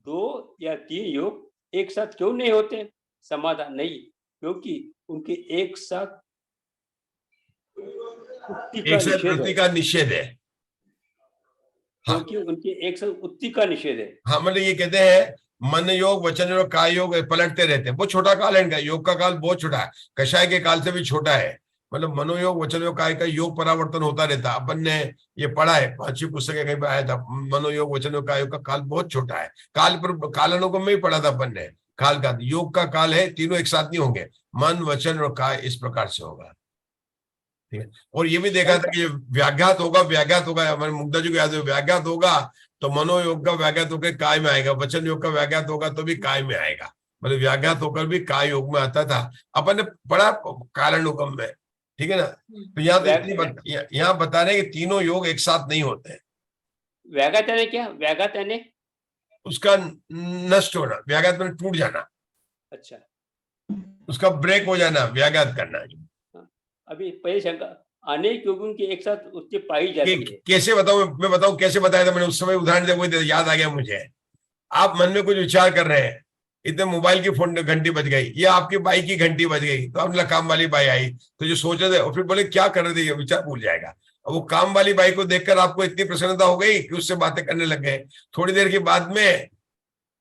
2 या 3 योग एक साथ क्यों नहीं होते? समाधान, नहीं, क्योंकि उनके एक साथ उत्ति का एक साथ निषेध वृत्ति है। का निषेध है। हाँ, क्योंकि उनके एक साथ उत्ति का निषेध है। हाँ, मतलब ये कहते हैं मन योग, वचन योग, काय योग पलटते रहते हैं। बहुत छोटा काल है इनका। योग का काल बहुत छोटा है, कषाय के काल से भी छोटा है। मतलब मनोयोग, वचन योग, काय का योग परिवर्तन होता रहता है। अपन ने ये पढ़ा है, 5वीं पुस्तक कहीं पर आया था। मनोयोग, वचन योग, काय योग का काल बहुत छोटा है। काल पर कालानुगम में ही पढ़ा था अपन ने। काल का योग का काल है, तीनों एक साथ नहीं होंगे। मन, वचन और काय इस प्रकार से होगा। ठीक है। और ये भी देखा था कि व्याघात होगा, व्याघात होगा। हमारे मुग्धा जी को याद है, व्याघात होगा तो मनोयोग का व्याघात होकर काय में आएगा, वचन योग का व्याघात होगा तो भी काय में आएगा। मतलब व्याघात होकर भी काय योग में आता था। अपन ने पढ़ा कालानुगम में, ठीक है ना। तो यहाँ तो यहाँ बता रहे हैं कि तीनों योग एक साथ नहीं होते हैं। व्याघात यानी क्या? व्याघात यानी उसका नष्ट होना, व्याघात में टूट जाना, अच्छा, उसका ब्रेक हो जाना, व्याघात करना। अभी पहले शंका, अनेक योगों की एक साथ उत्ति पाई जाती है। कैसे बताऊं? मैं बताऊं कैसे बताया था मैंने उस समय, उदाहरण दे, वो याद आ गया मुझे। आप मन में कुछ विचार कर रहे हैं, इतने मोबाइल की फोन घंटी बज गई या आपकी बाइक की घंटी बज गई, तो आपने काम वाली बाई आई, तो जो सोच रहे थे और फिर बोले क्या कर रहे थे, ये विचार भूल जाएगा। वो काम वाली बाई को देखकर आपको इतनी प्रसन्नता हो गई कि उससे बातें करने लग गए। थोड़ी देर के बाद में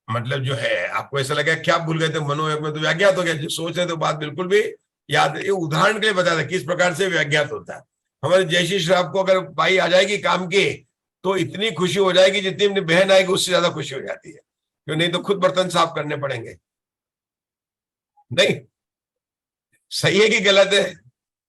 मतलब जो है आपको ऐसा लगा क्या भूल गए थे, मनोयोग में तो व्याज्ञात हो गया। जो सोच रहे थे बात बिल्कुल भी याद। ये उदाहरण के लिए बताया था किस प्रकार से व्याज्ञात होता है। हमारे जयश्री श्राप को अगर बाई आ जाएगी काम की तो इतनी खुशी हो जाएगी, जितनी अपनी बहन आएगी उससे ज्यादा खुशी हो जाती है। क्यों नहीं तो खुद बर्तन साफ करने पड़ेंगे। नहीं, सही है कि गलत है?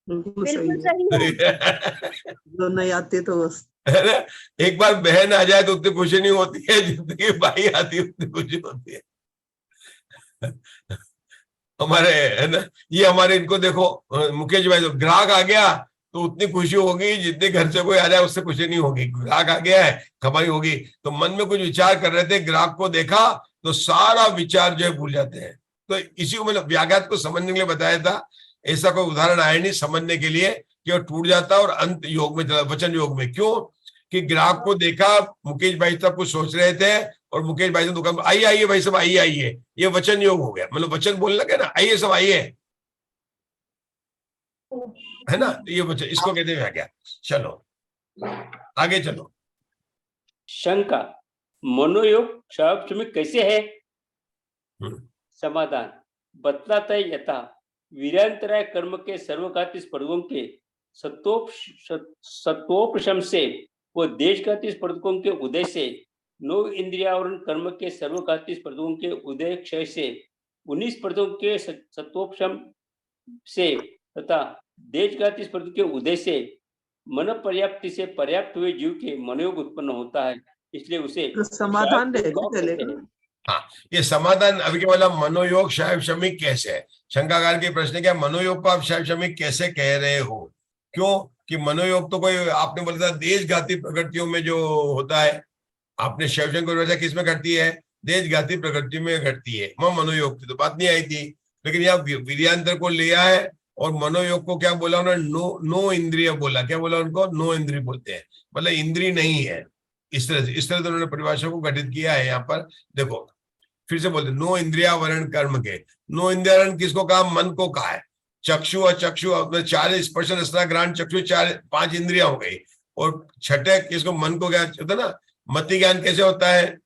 बिल्कुल सही बिल्कुल है। सही है। जो नहीं आते तो बस है ना। एक बार बहन आ जाए तो उतनी खुशी नहीं होती है जितनी भाई आती है उतनी खुशी होती है। हमारे, है ना, ये हमारे इनको देखो, मुकेश भाई, तो ग्राहक आ गया तो उतनी खुशी होगी जितने घर से कोई आ जाए उससे खुशी नहीं होगी। ग्राहक आ गया है, कमाई होगी। तो मन में कुछ विचार कर रहे थे, ग्राहक को देखा तो सारा विचार जो है भूल जाते हैं। तो इसी को मैंने व्याघात को समझने के लिए बताया था। ऐसा कोई उदाहरण आया नहीं समझने के लिए कि वो टूट जाता और अंत योग में चला, वचन योग में। क्यों कि ग्राहक को देखा, मुकेश भाई साहब कुछ सोच रहे थे और मुकेश भाई साहब दुकान, आइए आइए भाई साहब, आइए आइए, ये वचन योग हो गया। मतलब वचन बोलने लगे ना, आइए सब आइए, है ना। ये वचन, इसको कहते हैं व्याख्या। चलो आगे चलो। शंका, मनोयोग शास्त्र में कैसे है? समाधान, बतलाता है यथा वीर्यांतराय कर्म के सर्वघाती स्पर्धकों के सत्वोपशम से व देशघाती स्पर्धकों के उदय से, 9 इंद्रियावरण कर्म के सर्वघाती स्पर्धकों के उदय क्षय से, 19 स्पर्धकों के सत्वोपशम से तथा देशघाती स्पर्धकों के उदय से मन पर्याप्ति से पर्याप्त हुए जीव के मनोयोग उत्पन्न होता है, इसलिए उसे तो समाधान शायद रहेगा कहते चलेगा। हैं। हाँ, ये समाधान अभी के वाला मनोयोग शायद शमिक कैसे है? शंकाकार के प्रश्न क्या, मनोयोग को आप शायद शमिक कैसे कह रहे हो? क्यों कि मनोयोग तो कोई आपने बोला था देशघाती प्रकृतियों में जो होता है, आपने शैवशंकर की वजह किसमें घटती है? देशघाती प्रकृति में घटती है, वह मनोयोग की तो बात नहीं आई थी। लेकिन यहाँ वीर्यांतर को लिया है और मनोयोग को क्या बोला उन्होंने? नो इंद्रिय बोला। क्या बोला उनको? नो इंद्रिय बोलते हैं, मतलब इंद्रिय नहीं है। इस तरह से उन्होंने परिभाषा को गठित किया है। यहाँ पर देखो फिर से बोलते, नो इंद्रियावरण कर्म के। नो इंद्रियावरण किसको कहा? मन को कहा है। चक्षु और चक्षु 4 स्पर्श रसना ग्रहण चक्षु 5 इंद्रिया हो गई, और छठे किसको? मन को क्या होता है ना? मति ज्ञान कैसे होता है?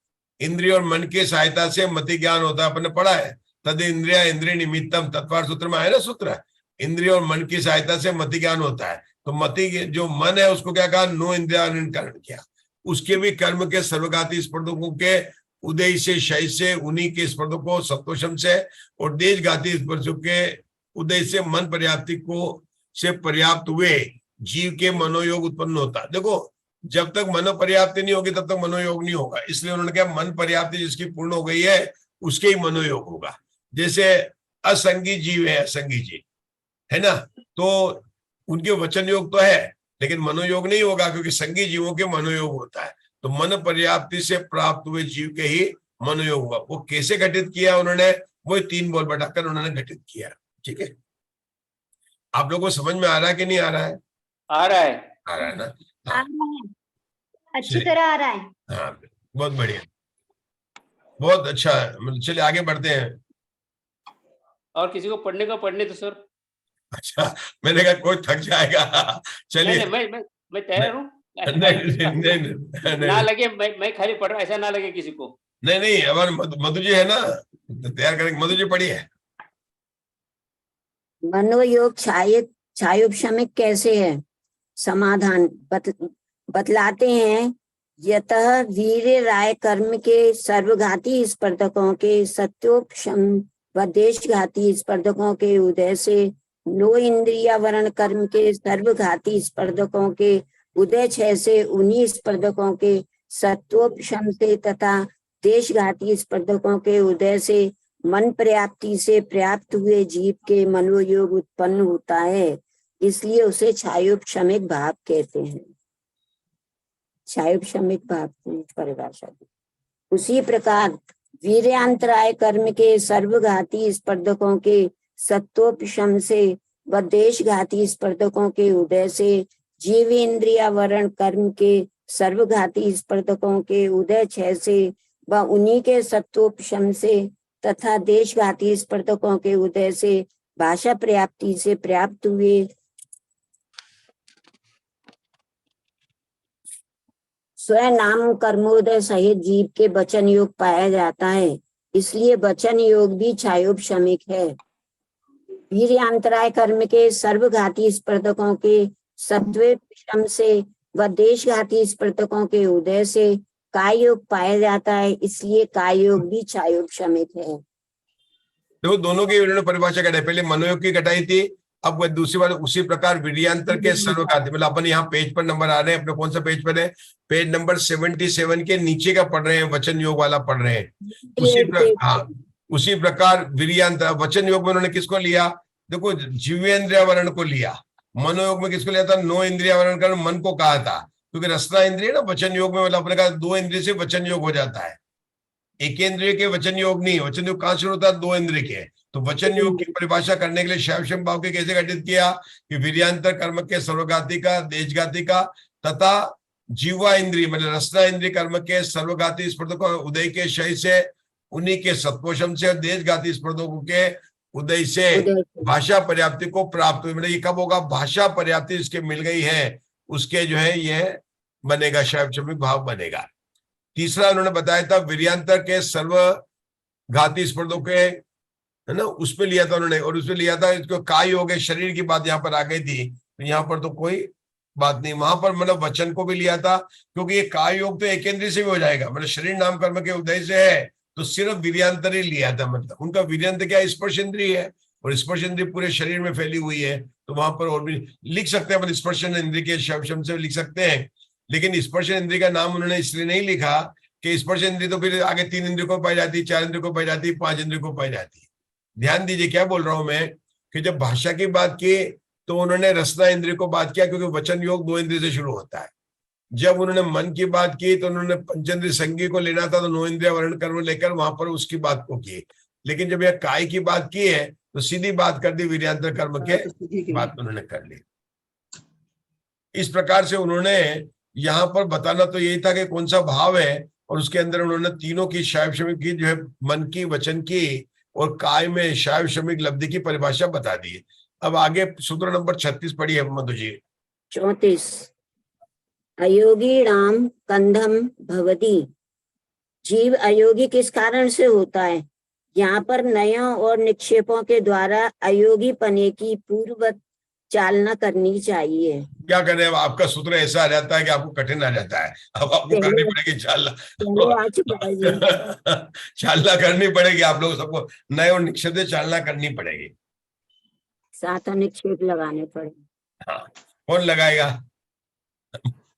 इंद्रिय और मन की सहायता से मति ज्ञान होता है, अपन ने पढ़ा है। तद इंद्रिया इंद्रिय निमित्तम, तत्वार सूत्र में आया ना सूत्र, इंद्रिय और मन की सहायता से मति ज्ञान होता है। तो मति जो मन है उसको क्या कहा? नो इंद्रियावरण कर्म किया। उसके भी कर्म के सर्वघाती स्पर्धकों के उदय से, क्षय से, उन्हीं के स्पर्धकों सत्वशम से और देशघाती स्पर्धकों के उदय से मन पर्याप्ति को से पर्याप्त हुए जीव के मनोयोग उत्पन्न होता है। देखो जब तक मनोपर्याप्ति नहीं होगी तब तक मनोयोग नहीं होगा, इसलिए उन्होंने कहा मन पर्याप्ति जिसकी पूर्ण हो गई है उसके ही मनोयोग होगा। जैसे असंगी जीव है, असंगी जीव है ना, तो उनके वचन योग तो है लेकिन मनोयोग नहीं होगा, क्योंकि संगी जीवों के मनोयोग होता है। तो मन पर्याप्ति से प्राप्त हुए जीव के ही मनोयोग हुआ। वो कैसे घटित किया उन्होंने? वो 3 बोल बैठाकर उन्होंने घटित किया। ठीक है, आप लोगों को समझ में आ रहा है कि नहीं आ रहा है? आ रहा है, आ रहा है ना? आ हाँ, रहा है, अच्छी चलिए। तरह आ रहा है। हाँ, बहुत बढ़िया, बहुत अच्छा। मतलब चलिए आगे बढ़ते हैं। और किसी को पढ़ने का पढ़ने तो सर। अच्छा, मैंने कहा कोई थक जाएगा। चलिए नहीं, मैं तैयार हूँ। नहीं, ना लगे मैं खाली पढ़ रहा, ऐसा ना लगे किसी को। नहीं, हमारे मधु जी है ना, तैयार करेंगे। मधु जी पढ़िए। मनोयोग छायोपशमिक कैसे है? समाधान बतलाते हैं। यतः वीर्य राय कर्म के सर्वघाती स्पर्धकों के सत्योपशम व देशघाती स्पर्धकों के उदय से, 9 इंद्रियावरण कर्म के सर्वघाती स्पर्धकों के उदय क्षय से, उन्हीं स्पर्धकों के सत्वोपशम से तथा देशघाती स्पर्धकों के उदय से मन पर्याप्ति से पर्याप्त हुए जीव के मनोयोग उत्पन्न होता है, इसलिए उसे छायोपशमिक भाव कहते हैं। छायोपशमिक भाव की परिभाषा दी। उसी प्रकार वीर्यांतराय कर्म के सर्वघाती स्पर्धकों के सत्वोपशम से व देशघाती स्पर्धकों के उदय से, जीव इंद्रियावरण कर्म के सर्वघाती स्पर्धकों के उदय क्षय से व उन्हीं के सत्वोपशम से तथा देशघाती स्पर्धकों के उदय से भाषा पर्याप्ति से पर्याप्त हुए स्वयं नाम कर्मोदय सहित जीव के वचन योग पाया जाता है, इसलिए वचन योग भी छायोपशमिक है। वीर्यांतराय कर्म के सर्वघाती स्पर्धकों के सत्वोपशम से व देशघाती स्पर्धकों के उदय से काय योग पाया जाता है, इसलिए काय योग भी छायोपशमिक है। देखो दोनों की उन्होंने परिभाषा कटाई, पहले मनोयोग की कटाई थी, अब दूसरी बार उसी प्रकार वीर्यांतर के सर्वघाती, मतलब अपन यहाँ पेज पर नंबर आ रहे हैं, अपने कौन सा पेज पर है? पेज नंबर 77 के नीचे का पढ़ रहे हैं, वचन योग वाला पढ़ रहे हैं। उसी प्रकार वीर्यांतर वचन योग में उन्होंने किसको लिया? देखो जीवेंद्रियावरण को लिया। मनोयोग में किसको लिया था? 9 इंद्रियावरण का मन को कहा था, क्योंकि रसना इंद्रिय ना वचन योग में, मतलब अपने कहा 2 इंद्रिय से वचन योग हो जाता है, एक इंद्रिय के वचन योग नहीं। वचन योग कहां शुरू होता है? 2 इंद्रिय के। तो वचन योग की परिभाषा करने के लिए शैवशम भाव के कैसे घटित किया कि वीर्यांतर कर्म के सर्वघाती का, देशघाती का तथा जीवा इंद्रिय मतलब रसना इंद्रिय कर्म के सर्वघाती स्पर्धकों उदय के क्षय से, उन्हीं के सत्वोशम से और देशघाती स्पर्धकों के उदय से भाषा पर्याप्ति को प्राप्त हुई। मतलब ये कब होगा? भाषा पर्याप्ति इसके मिल गई है, उसके जो है ये बनेगा, शैवशमिक भाव बनेगा। तीसरा उन्होंने बताया था वीर्यांतर के सर्वघाती स्पर्धों के है ना, उसमें लिया था उन्होंने, और उसमें लिया था इसको काय हो गए, शरीर की बात यहाँ पर आ गई थी, तो यहाँ पर तो कोई बात नहीं, वहां पर मतलब वचन को भी लिया था, क्योंकि ये काय योग तो एकेंद्रीय से भी हो जाएगा, मतलब शरीर नाम कर्म के उदय से है, तो सिर्फ वीर्यांतर ही लिया था, मतलब उनका वीर्यांतर क्या स्पर्श इंद्रिय है, और स्पर्श इंद्रिय पूरे शरीर में फैली हुई है, तो वहां पर और भी लिख सकते हैं, मतलब स्पर्श इंद्रिय के शब्द से लिख सकते हैं, लेकिन स्पर्श इंद्रिय का नाम उन्होंने इसलिए नहीं लिखा कि स्पर्श इंद्रिय तो फिर आगे 3 इंद्रियों को पाई जाती, 4 इंद्रियों को पाई जाती, 5 इंद्रियों को पाई जाती। ध्यान दीजिए क्या बोल रहा हूं मैं, कि जब भाषा की बात की तो उन्होंने रसना इंद्रिय को बात किया, क्योंकि वचन योग 2 इंद्रिय से शुरू होता है। जब उन्होंने मन की बात की तो उन्होंने पंचेंद्रिय संज्ञा को लेना था, तो 9 इंद्रिय वर्ण कर्म लेकर वहां पर उसकी बात को की, लेकिन जब यह काय की बात की है तो सीधी बात कर दी, वीर्यांतर कर्म के बात उन्होंने कर ली। इस प्रकार से उन्होंने यहाँ पर बताना तो यही था कि कौन सा भाव है, और उसके अंदर उन्होंने तीनों की शायव श्रमिक की, जो है मन की, वचन की और काय में शायव श्रमिक लब्धि की परिभाषा बता दी। अब आगे सूत्र नंबर 36 पढ़िए मधु जी। 34 अयोगी राम कंधम भवती, जीव अयोगी किस कारण से होता है? यहाँ पर नयों और निक्षेपों के द्वारा अयोगी पने की पूर्ववत चालना करनी चाहिए। क्या करें, अब आपका सूत्र ऐसा आ जाता है कि आपको कठिन आ जाता है, अब आपको करनी पड़ेगी चालना, चालना करनी पड़ेगी, आप लोग सबको नए और निक्षेप से चालना करनी पड़ेगी, सातों निक्षेप लगाने पड़ेंगे। हाँ, कौन लगाएगा?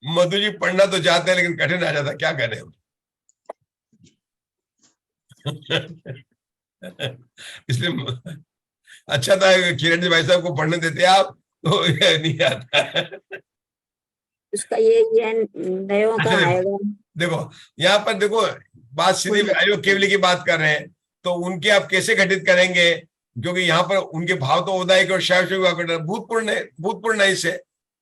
मधु जी पढ़ना तो चाहते हैं लेकिन कठिन आ जाता, क्या करें हम। इसलिए अच्छा था किरण जी भाई साहब को पढ़ने देते आप, तो ये नहीं आता है। उसका ये नयों का आएगा। देखो यहाँ पर देखो, बात सीधी आयोग केवली की बात कर रहे हैं, तो उनके आप कैसे घटित करेंगे, क्योंकि यहाँ पर उनके भाव तो उदायक और शायद भूतपूर्ण नहीं से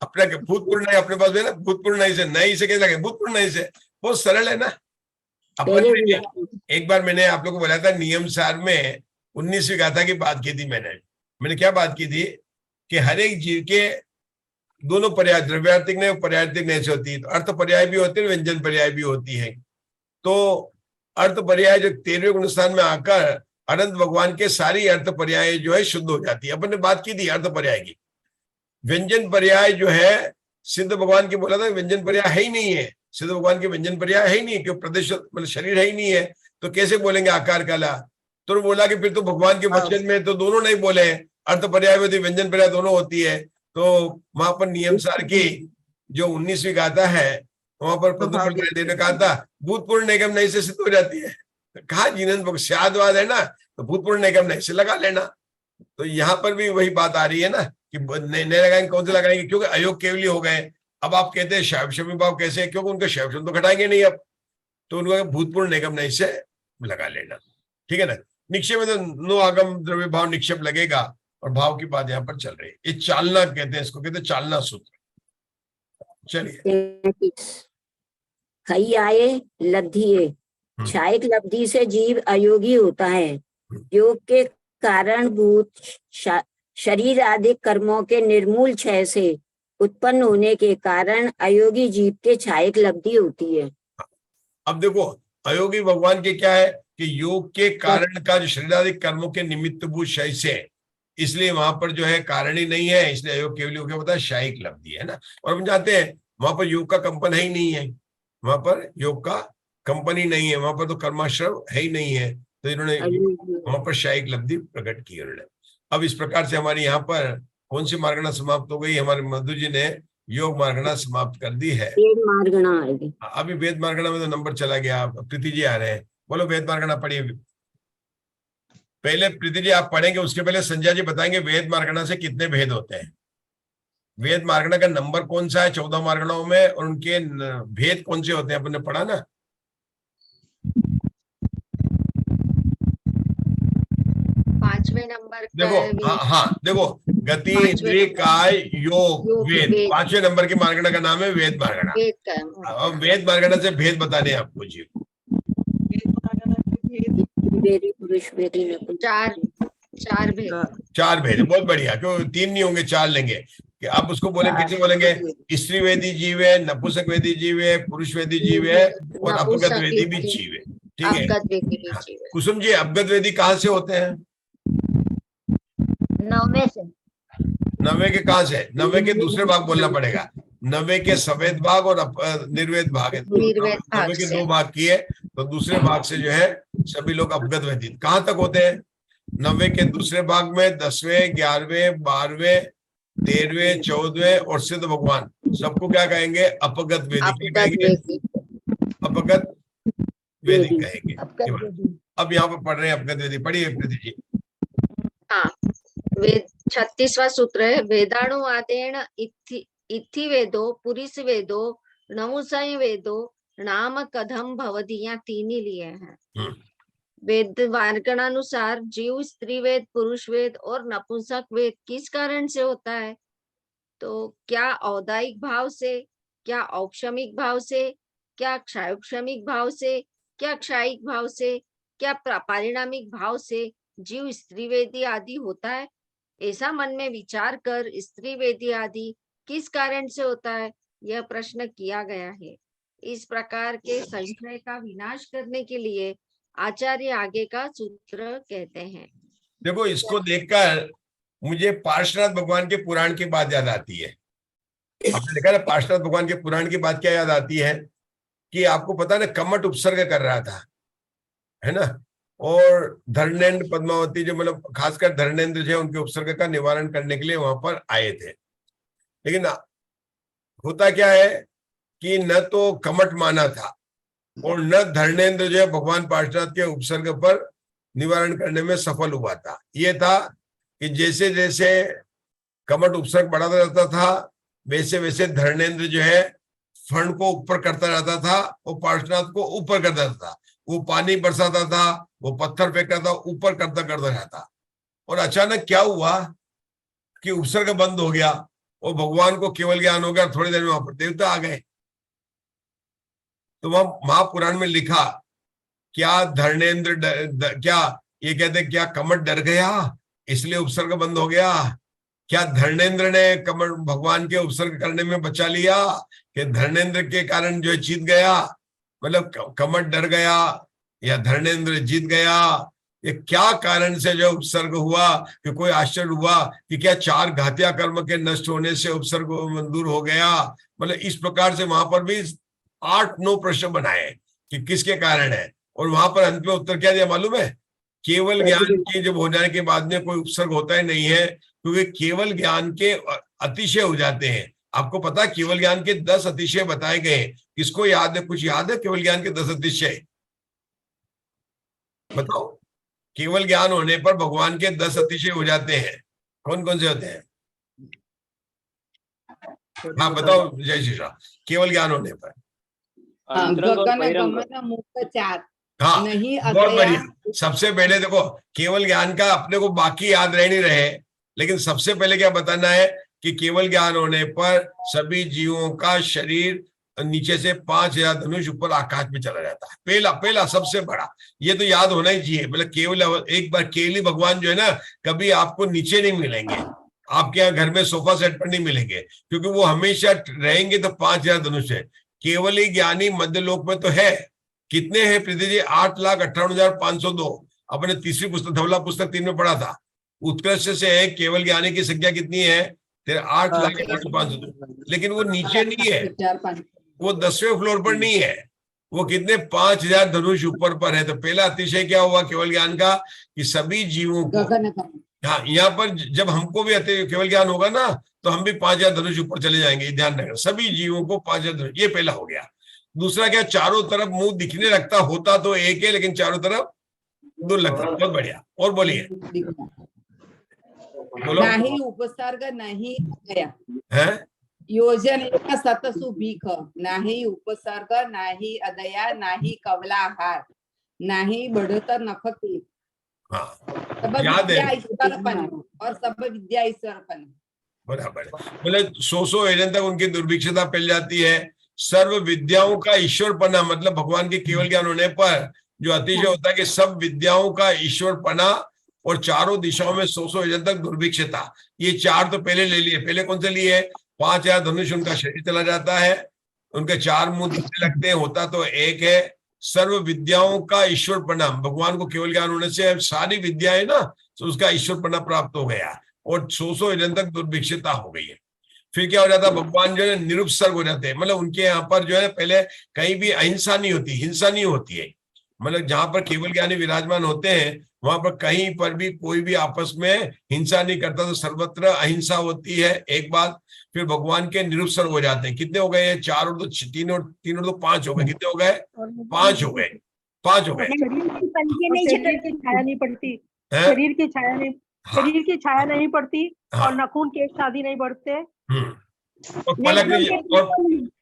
अपने, भूतपूर्ण नहीं अपने पास है ना, भूतपूर्ण नहीं से नई से कैसे, भूतपूर्ण नहीं से, बहुत सरल है ना। अपन एक बार मैंने आप लोगों को बोला था नियम सार में 19वीं गाथा की बात की थी, मैंने क्या बात की थी कि हर एक जीव के दोनों पर्याय, द्रव्यार्थिक ने पर्यायर्थिक नहीं से होती है, तो अर्थ पर्याय भी होती है, व्यंजन पर्याय भी होती है। तो अर्थ पर्याय जो 13वें गुण स्थान में आकर अनंत भगवान के सारी अर्थ पर्याय जो है शुद्ध हो जाती है, अपन ने बात की थी अर्थ पर्याय की। व्यंजन पर्याय जो है सिद्ध भगवान की बोला था, व्यंजन पर्याय है ही नहीं है, सिद्ध भगवान के व्यंजन पर्याय है ही नहीं, क्यों प्रदेश मतलब शरीर है ही नहीं है, तो कैसे बोलेंगे आकार काला। तो बोला कि फिर तो भगवान के वचन में तो दोनों नहीं बोले, अर्थ पर्याय होती है, व्यंजन पर्याय दोनों होती है। तो वहां पर नियम सार की जो 19वीं गाथा है, वहां पर देने कहा था भूतपूर्ण निगम नहीं से सिद्ध हो जाती है, कहा जिन्हें स्यादवाद है ना, तो भूतपूर्ण निगम नहीं से लगा लेना। तो यहाँ पर भी वही बात आ रही है ना कि नहीं लगाएंगे, कौन से लगाएंगे, क्योंकि अयोग केवली हो गए। अब आप कहते हैं शैव शमी भाव कैसे, क्योंकि उनके शैव शम तो घटाएंगे नहीं अब, तो उनको भूतपूर्ण निगम नहीं से लगा लेना, ठीक है ना। निक्षेप में तो नो आगम द्रव्य भाव निक्षेप लगेगा, और भाव की बात यहाँ पर चल रही है, ये चालना कहते हैं, इसको कहते हैं चालना सूत्र। चलिए खई आए लब्धिये, क्षायिक लब्धि से जीव अयोगी होता है। योग के कारणभूत शरीर आदि कर्मों के निर्मूल क्षय से उत्पन्न होने के कारण अयोगी जीव के क्षायिक लब्धि होती है। अब देखो अयोगी भगवान के क्या है कि योग के कारण का जो शरीर आदि कर्मों के निमित्त भूत क्षय से, इसलिए वहां पर जो है कारण ही नहीं है, इसलिए अयोग केवल हो गया, पता है क्षायिक लब्धि है ना। और हम जानते हैं वहां पर योग का कंपन है ही नहीं है, वहां पर योग का कंपन ही नहीं है, वहां पर तो कर्माश्रव है ही नहीं है, तो इन्होंने वहां पर क्षायिक लब्धि प्रकट की उन्होंने। अब इस प्रकार से हमारी यहाँ पर कौन सी मार्गणा समाप्त हो गई, हमारे मधु जी ने योग मार्गणा समाप्त कर दी है। अभी वेद मार्गणा में तो नंबर चला गया, प्रीति जी आ रहे हैं, बोलो वेद मार्गणा पढ़िए। पहले प्रीति जी आप पढ़ेंगे, उसके पहले संजय जी बताएंगे वेद मार्गणा से कितने भेद होते हैं, वेद मार्गणा का नंबर कौन सा है 14 मार्गणाओं में, और उनके भेद कौन से होते हैं, अपन ने पढ़ा ना। पांचवें नंबर देखो हाँ देखो गति इंद्रिय काय योग वेद, 5वें नंबर की मार्गणा का नाम है वेद मार्गणा। अब वेद मार्गणा से भेद बताने आपको जी। चार भेद, बहुत बढ़िया, क्यों 3 नहीं होंगे 4 लेंगे कि आप उसको बोले, कैसे बोलेंगे, स्त्री वेदी जीव है, नपुंसक वेदी जीव है, पुरुष वेदी जीव है, और अपगत वेदी भी जीव है, ठीक है। कुसुम जी अपगत वेदी कहाँ से होते हैं? 9वें से। 90 के कहाँ से? 90 के दूसरे भाग बोलना पड़ेगा। 90 के सफेद भाग और निर्वेद भाग है। निर्वेद भाग 90 के से। 2 भाग किए तो दूसरे भाग से जो है सभी लोग अवगत व्यतीत कहाँ तक होते हैं? 90 के दूसरे भाग में 10वें, 11वें, 12वें, 13वें, 14वें और सिद्ध भगवान सबको क्या कहेंगे? अपगत वेदिक कहेंगे, अपगत वेदिक कहेंगे। अब यहाँ पर पढ़ रहे हैं अपगत वेदिक। पढ़िए प्रीति जी। हाँ, वेद 36वां सूत्र है। वेदाणु आदेन इत्थि वेदो पुरिस वेदो नमुसय वेदो नाम कथम भवति, यहाँ 3 ही लिए हैं। वेद वार्गणानुसार जीव स्त्री वेद, पुरुष वेद और नपुंसक वेद किस कारण से होता है? तो क्या औदायिक भाव से, क्या औपशमिक भाव से, क्या क्षायोपशमिक भाव से, क्या क्षायिक भाव से, क्या पारिणामिक भाव से जीव स्त्री वेदी आदि होता है? ऐसा मन में विचार कर स्त्री वेदी आदि किस कारण से होता है, यह प्रश्न किया गया है। इस प्रकार के संशय का विनाश करने के लिए आचार्य आगे का सूत्र कहते हैं। देखो, इसको देखकर मुझे पार्श्वनाथ भगवान के पुराण की बात याद आती है। आपने देखा ना, पार्श्वनाथ भगवान के पुराण की बात क्या याद आती है कि आपको पता है ना, कमट उपसर्ग कर रहा था, है ना, और धर्मेंद्र पद्मावती जो मतलब खासकर धर्मेंद्र जो है उनके उपसर्ग का निवारण करने के लिए वहां पर आए थे। लेकिन होता क्या है कि न तो कमट माना था और न धर्मेंद्र जो है भगवान पार्श्वनाथ के उपसर्ग पर निवारण करने में सफल हुआ था। ये था कि जैसे जैसे कमट उपसर्ग बढ़ाता जाता था वैसे वैसे धर्मेंद्र जो है फण को ऊपर करता रहता था और पार्श्वनाथ को ऊपर करता था। वो पानी बरसाता था, वो पत्थर फेंकता था, ऊपर करता करता रहता। और अचानक क्या हुआ कि उपसर्ग बंद हो गया और भगवान को केवल ज्ञान हो गया। थोड़ी देर में वहां पर देवता आ गए। तो वहां महापुराण में लिखा, क्या धर्मेंद्र क्या ये कहते क्या कमट डर गया इसलिए उपसर्ग बंद हो गया? क्या धर्मेंद्र ने कमट भगवान के उपसर्ग करने में बचा लिया कि धर्मेंद्र के कारण जो है जीत गया? मतलब कमट डर गया या धर्मेंद्र जीत गया? ये क्या कारण से जो उपसर्ग हुआ कि कोई आश्चर्य हुआ कि क्या 4 घातिया कर्म के नष्ट होने से उपसर्ग दूर हो गया? मतलब इस प्रकार से वहां पर भी 8-9 प्रश्न बनाए कि किसके कारण है। और वहां पर अंत में उत्तर क्या दिया मालूम है? केवल ज्ञान के जब हो जाने के बाद में कोई उपसर्ग होता ही नहीं है, क्योंकि केवल ज्ञान के अतिशय हो जाते हैं। आपको पता है केवल ज्ञान के 10 अतिशय बताए गए। किसको याद है? कुछ याद है केवल ज्ञान के 10 अतिशय? बताओ। केवल ज्ञान होने पर भगवान के 10 अतिशय हो जाते हैं। कौन कौन से होते हैं? हाँ बताओ जय श्री राम। केवल ज्ञान होने पर हाँ, बहुत बढ़िया। सबसे पहले देखो, केवल ज्ञान का अपने को बाकी याद रह नहीं रहे, लेकिन सबसे पहले क्या बताना है कि केवल ज्ञान होने पर सभी जीवों का शरीर नीचे से 5000 धनुष ऊपर आकाश में चला जाता है। पहला सबसे बड़ा ये तो याद होना ही चाहिए। मतलब केवल एक बार केवली भगवान जो है ना, कभी आपको नीचे नहीं मिलेंगे, आपके यहाँ घर में सोफा सेट पर नहीं मिलेंगे, क्योंकि वो हमेशा रहेंगे तो 5000 धनुष है। केवल ही ज्ञानी मध्यलोक में तो है। कितने हैं प्रीति जी? 8,58,502। अपने तीसरी पुस्तक धवला पुस्तक 3 में पढ़ा था। उत्कृष्ट से है केवल ज्ञानी की संख्या कितनी है? 8,58,502। लेकिन वो नीचे नहीं है, वो 10वें फ्लोर पर नहीं है, वो कितने 5000 धनुष ऊपर पर है। तो पहला अतिशय क्या हुआ केवल ज्ञान का कि सभी जीवों को, हाँ यहाँ पर जब हमको भी केवल ज्ञान होगा ना तो हम भी 5000 धनुष ऊपर चले जाएंगे। ध्यान रखना, सभी जीवों को 5000 धनुष। ये पहला हो गया। दूसरा क्या? चारों तरफ मुंह दिखने लगता, होता तो एक है लेकिन चारों तरफ 2 लगता। बहुत बढ़िया। और बोलिए, बोलो। नहीं उपसर्ग नहीं गया है योजन एक सतसु भीख, नाही उपसर्ग नाही अदया नाही कवलाहार नाही बढ़ोतर नखती। हाँ, सब याद विद्या है। ईश्वरपन और सब विद्या ईश्वरपन। बराबर। मतलब 100 एजन तक उनकी दुर्भिक्षता फैल जाती है। सर्व विद्याओं का ईश्वरपना, मतलब भगवान के केवल ज्ञान होने पर जो अतिशय होता है कि सब विद्याओं का ईश्वरपना और चारों दिशाओं में 100 एजन तक दुर्भिक्षता। ये 4 तो पहले ले लिए। पहले कौन से लिए? 5000 धनुष उनका शरीर चला जाता है, उनके 4 मुंह दिखने लगते हैं, होता तो एक है। सर्व विद्याओं का ईश्वरपना, भगवान को केवल ज्ञान होने से सारी विद्याएं ना तो उसका ईश्वरपना प्राप्त हो गया। और 100 योजन तक दुर्भिक्षता हो गई है। फिर क्या हो जाता है, भगवान जो है निरुपसर्ग हो जाते हैं, मतलब उनके यहाँ पर जो है पहले कहीं भी अहिंसा नहीं होती, हिंसा नहीं होती है, मतलब जहां पर केवल ज्ञानी विराजमान होते हैं वहां पर कहीं पर भी कोई भी आपस में हिंसा नहीं करता, तो सर्वत्र अहिंसा होती है एक बात। फिर भगवान के निरुपसर्ग हो जाते हैं। कितने हो गए, 4 और 2 तीन और 5 हो गए, कितने हो गए, 5 हो गए, 5 हो गए। पंक्ति नहीं शरीर झपकती। की छाया नहीं पड़ती, हैं? शरीर की छाया नहीं, हाँ, शरीर की छाया नहीं पड़ती, हाँ। और नाखून केश आदि नहीं बढ़ते। और पलक नहीं, और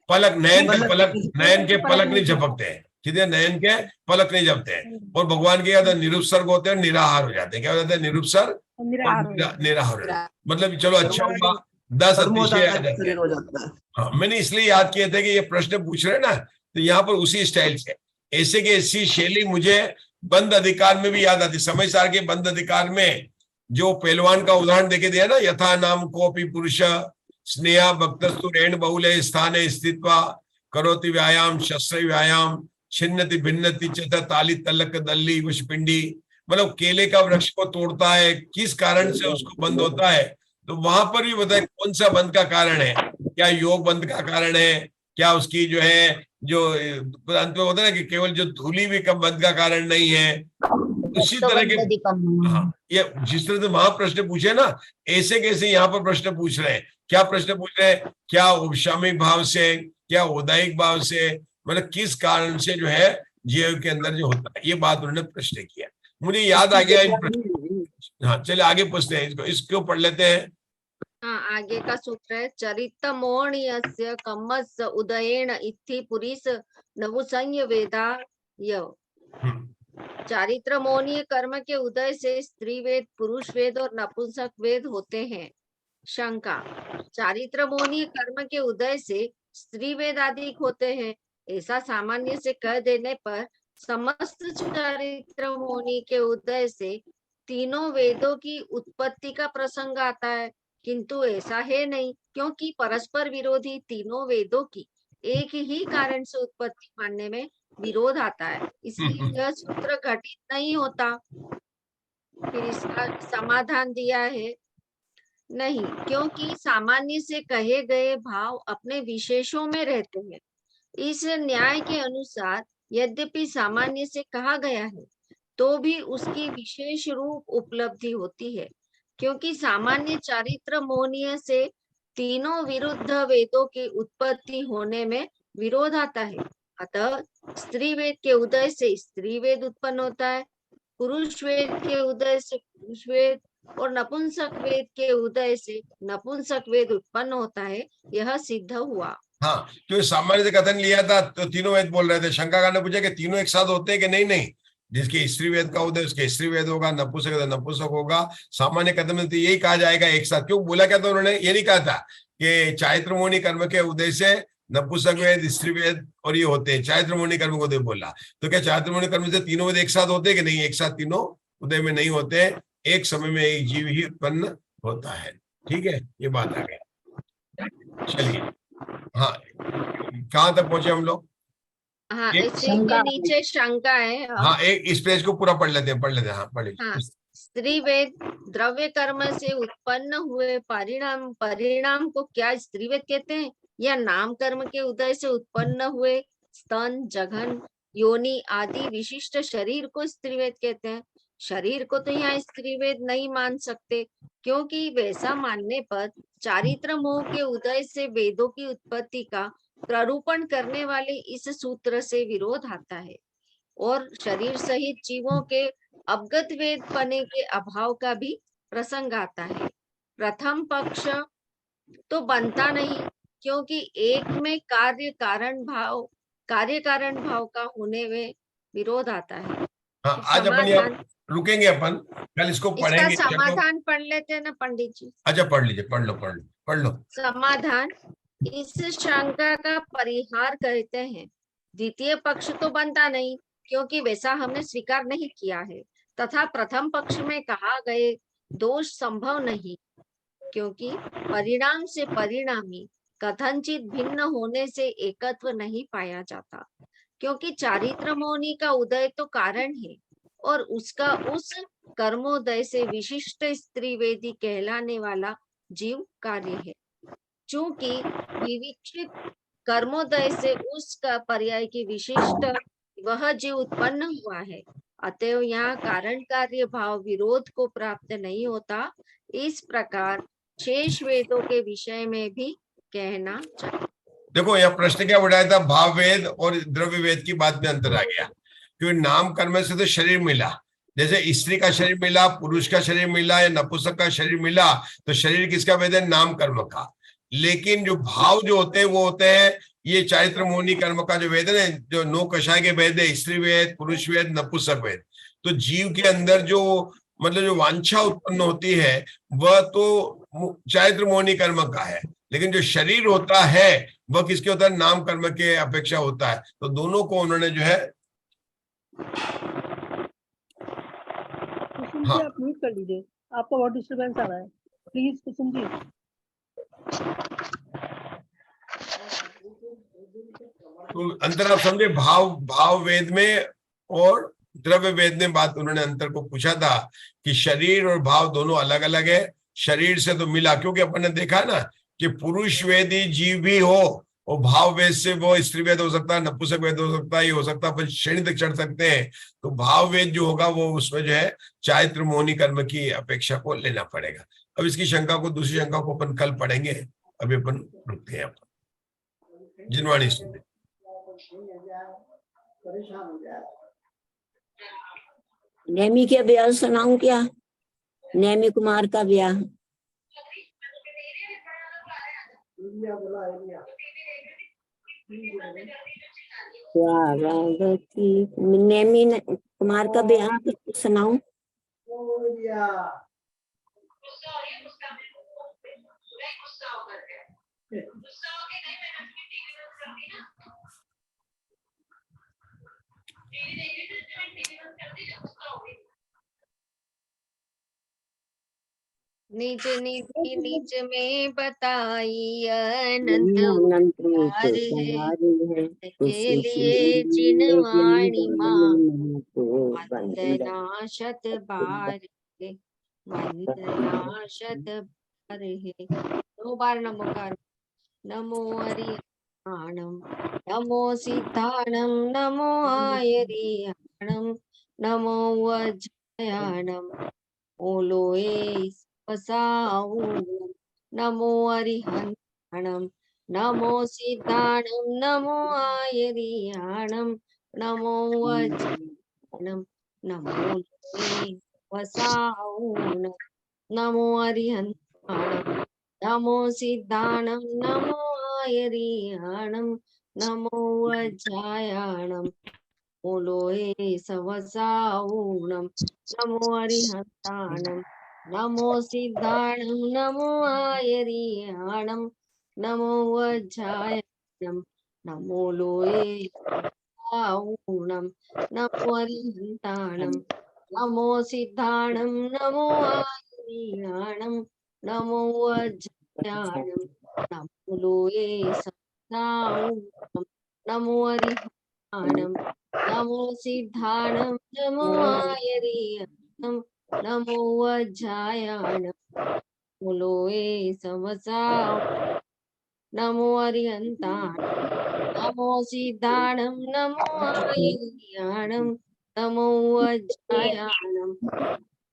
पलक नयन के पलक, नयन के पलक नहीं झपकते हैं, कितने नयन के पलक नहीं झपकते हैं। और भगवान के क्या निरुपसर्ग होते हैं, निराहार हो जाते हैं। क्या हो जाते हैं, निरुपसर्ग निराहार हो और निराहार हो जाते हैं। मतलब चलो अच्छा हुआ, 10 अतिशय आ जाते हैं। हाँ, मैंने इसलिए याद किए थे कि ये प्रश्न पूछ रहे हैं ना, तो यहाँ पर उसी स्टाइल से ऐसे की ऐसी शैली मुझे बंद अधिकार में भी याद आती। समय सार के बंद अधिकार में जो पहलवान का उदाहरण देके दिया ना, यथा नाम कोपि पुरुष स्नेहा भक्तस्तु रेण बहुले स्थाने स्थित्वा करोति व्यायाम शस्त्र व्यायाम छिन्नति भिन्नति चेत ताली तलक दल्ली विषपिंडी, मतलब केले का वृक्ष को तोड़ता है, किस कारण से उसको बंद होता है, तो वहां पर भी बताए कौन सा बंद का कारण है, क्या योग बंद का कारण है, क्या उसकी जो है जो अंत में होता है ना कि केवल जो धूली भी कम बंद का कारण नहीं है। उसी तरह के, हाँ, ये जिस तरह से वहां प्रश्न पूछे ना, ऐसे कैसे यहाँ पर प्रश्न पूछ रहे हैं। क्या प्रश्न पूछ रहे हैं, क्या उपशामी भाव से, क्या उदायिक भाव से, मतलब किस कारण से जो है जीव के अंदर जो होता है, ये बात उन्होंने प्रश्न किया। मुझे याद आ गया इन प्रश्न। हाँ, चलिए आगे पूछते हैं, इसको पढ़ लेते हैं। हाँ, आगे का सूत्र है चरितमोणीयस्य कम्मस्य उदयेन इत्थि पुरीस नवुसंय वेदा य। चारित्रमोनीय कर्म के उदय से स्त्री वेद, पुरुष वेद और नपुंसक वेद होते हैं। शंका, चारित्रमोनीय कर्म के उदय से स्त्री वेद आदि होते हैं, ऐसा सामान्य से कह देने पर समस्त चारित्रमोनी के उदय से तीनों वेदों की उत्पत्ति का प्रसंग आता है, किंतु ऐसा है नहीं, क्योंकि परस्पर विरोधी तीनों वेदों की एक ही कारण से उत्पत्ति मानने में विरोध आता है, इसलिए यह सूत्र घटित नहीं होता। फिर इसका समाधान दिया है, नहीं, क्योंकि सामान्य से कहे गए भाव अपने विशेषों में रहते हैं। इस न्याय के अनुसार यद्यपि सामान्य से कहा गया है तो भी उसकी विशेष रूप उपलब्धि होती है, क्योंकि सामान्य चारित्र मोहनीय से तीनों विरुद्ध वेदों की उत्पत्ति होने में विरोध आता है। अतः स्त्री वेद के उदय से स्त्री वेद उत्पन्न होता है, पुरुष वेद के उदय से पुरुष वेद और नपुंसक वेद के उदय से नपुंसक वेद उत्पन्न होता है, यह सिद्ध हुआ। हाँ, तो सामान्य से कथन लिया था तो तीनों वेद बोल रहे थे। शंका ने पूछा कि तीनों एक साथ होते हैं कि नहीं? नहीं, जिसके स्त्री वेद का उदय उसके स्त्री वेद होगा, नपुंसक नपुंसक होगा। सामान्य कथन में तो यही कहा जाएगा एक साथ। क्यों बोला क्या था उन्होंने? ये नहीं कहा था कि चारित्रमोहनी कर्म के उदय से नपुंसक वेद, स्त्री वेद और ये होते हैं, चारित्रमोहनी कर्म को उदय बोला। तो क्या चारित्रमोहनी कर्म से तीनों वेद एक साथ होते हैं कि नहीं? एक साथ तीनों उदय में नहीं होते, एक समय में एक जीव ही उत्पन्न होता है। ठीक है, ये बात आ गई। चलिए, हाँ, कहाँ तक पहुंचे हम लोग? हाँ, इसी के नीचे शंका है। हाँ, एक इस पेज को पूरा पढ़ लेते हैं। हाँ, पढ़ लीजिए। हाँ, स्त्री वेद द्रव्य कर्म से उत्पन्न हुए परिणाम को क्या स्त्री वेद कहते हैं, या नाम कर्म के उदय से उत्पन्न हुए स्तन, जघन, योनि आदि विशिष्ट शरीर को स्त्री वेद कहते हैं? शरीर को तो यहाँ स्त्री वेद नहीं मान सकते, क्योंकि वैसा मानने पर चारित्र मोह के उदय से वेदों की उत्पत्ति का प्ररूपण करने वाले इस सूत्र से विरोध आता है, और शरीर सहित जीवों के अवगत वेद पने के अभाव का भी प्रसंग आता है। प्रथम पक्ष तो बनता नहीं, क्योंकि एक में कार्य कारण भाव का होने में विरोध आता है। हाँ, आज अपन रुकेंगे, अपन कल इसको पढ़ेंगे। इसका समाधान पढ़ लेते हैं ना पंडित जी? अच्छा, पढ़ लीजिए, पढ़ लो। समाधान, इस शंका का परिहार कहते हैं, द्वितीय पक्ष तो बनता नहीं, क्योंकि वैसा हमने स्वीकार नहीं किया है, तथा प्रथम पक्ष में कहा गए दोष संभव नहीं, क्योंकि परिणाम से परिणामी कथनचित भिन्न होने से एकत्व नहीं पाया जाता, क्योंकि चारित्र मोहनी का उदय तो कारण है और उसका उस कर्मोदय से विशिष्ट स्त्री वेदी कहलाने वाला जीव कार्य है। चूंकि विविक्षित कर्मोदय से उसका पर्याय की विशिष्ट वह जीव उत्पन्न हुआ है, अतएव यहाँ कारण कार्य भाव विरोध को प्राप्त नहीं होता। इस प्रकार शेष वेदों के विषय में भी कहना चाहिए। देखो यह प्रश्न क्या उठाया था, भाव वेद और द्रव्य वेद की बात में अंतर आ गया, क्योंकि नाम कर्म से तो शरीर मिला, जैसे स्त्री का शरीर मिला, पुरुष का शरीर मिला या नपुंसक का शरीर मिला, तो शरीर किसका वेद है? नाम कर्म का। लेकिन जो भाव जो होते हैं वो होते हैं ये चारित्र मोहिनी कर्म का जो वेद है, जो 9 कषाय के वेद है, स्त्री वेद, पुरुष वेद, नपुंसक वेद। तो जीव के अंदर जो मतलब जो वांछा उत्पन्न होती है वह तो चारित्र मोहिनी कर्म का है, लेकिन जो शरीर होता है वह किसके होता है? नाम कर्म के अपेक्षा होता है। तो दोनों को उन्होंने जो है कुसुम जी हाँ आप म्यूट कर लीजिए, आपका बहुत डिस्टरबेंस आ रहा है, प्लीज कुसुम जी। तो अंतर आप समझे, भाव वेद में और द्रव्य वेद में बात उन्होंने अंतर को पूछा था कि शरीर और भाव दोनों अलग अलग है। शरीर से तो मिला, क्योंकि अपन ने देखा ना कि पुरुष वेदी जीव भी हो और भाव वेद से वो स्त्री वेद हो सकता है, नपुंसक वेद हो सकता है, ये हो सकता है, अपन श्रेणी तक चढ़ सकते हैं। तो भाव वेद जो होगा वो उसमें जो है चारित्र मोहिनी कर्म की अपेक्षा को लेना पड़ेगा। अब इसकी शंका को, दूसरी शंका को अपन कल पढ़ेंगे, अभी अपन रुकते हैं। जिनवाणी सुनते नेमी के ब्याह सुनाऊं क्या? नेमी कुमार का ब्याह। नेमी कुमार का ब्याह सुनाऊं? निज निधि निज में बताई अनंत अनंत उपकार है, के लिए जिनवाणी माँ वंदना शत बार है, वंदना शत बार है। 2 बार नमोकार। नमो हरियाणम, नमो सिद्धाणम, नमो आयरियाणम, नमो वज्रयाणम, ओलोए वसाऊणम, नमो अरिहंताणम, नमो सिद्धाणम, नमो आयरियाणम, नमो वज्रयाणम, नमो लोए वसाऊणम, नमो अरिहंताणम, नमो सिद्धाणम, नमो आयरियाणम, नमो वज्रयाणम, ओलोए सवसाऊणम, नमो अरिहंताणम, नमो सिद्धाणम, नमो आयरियाणम, नमो वज्रयाणम, नमो लोए सवसाऊणम, नमो अरिहंताणम, नमो सिद्धाणम, नमो आयरियाणम, नमो वज्रयाणम, नमो लोए सवसाऊणम, नमो अरिहंताणम, नमो सिद्धाणम, नमो आयरियाणम, नमो वज्रयाणम, नमो लोए सवसाऊणम, नमो अरिहंताणम, नमो सिद्धाणम, नमो आयरियाणम, नमो वज्रयाणम,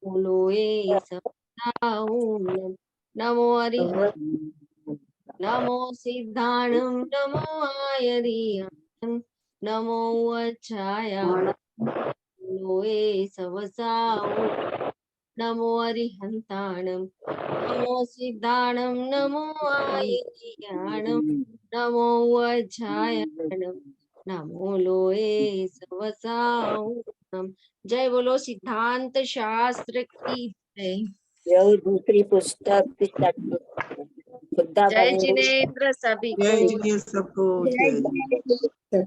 नमो लोए सवसाऊणम, नमो अरिहंताणम, नमो सिद्धाणम, नमो आयरियाणम, नमो वज्रयाणम, लोए सवसाऊणम, नमो अरिहंताणम, नमो सिद्धाणम, नमो आयरियाणम, नमो वज्रयाणम, नमो लोए सवसाऊणम। जय बोलो सिद्धांत शास्त्र की जय। यही दूसरी पुस्तक जय जिनेन्द्र सभी को। जय जिनेन्द्र सबको जय।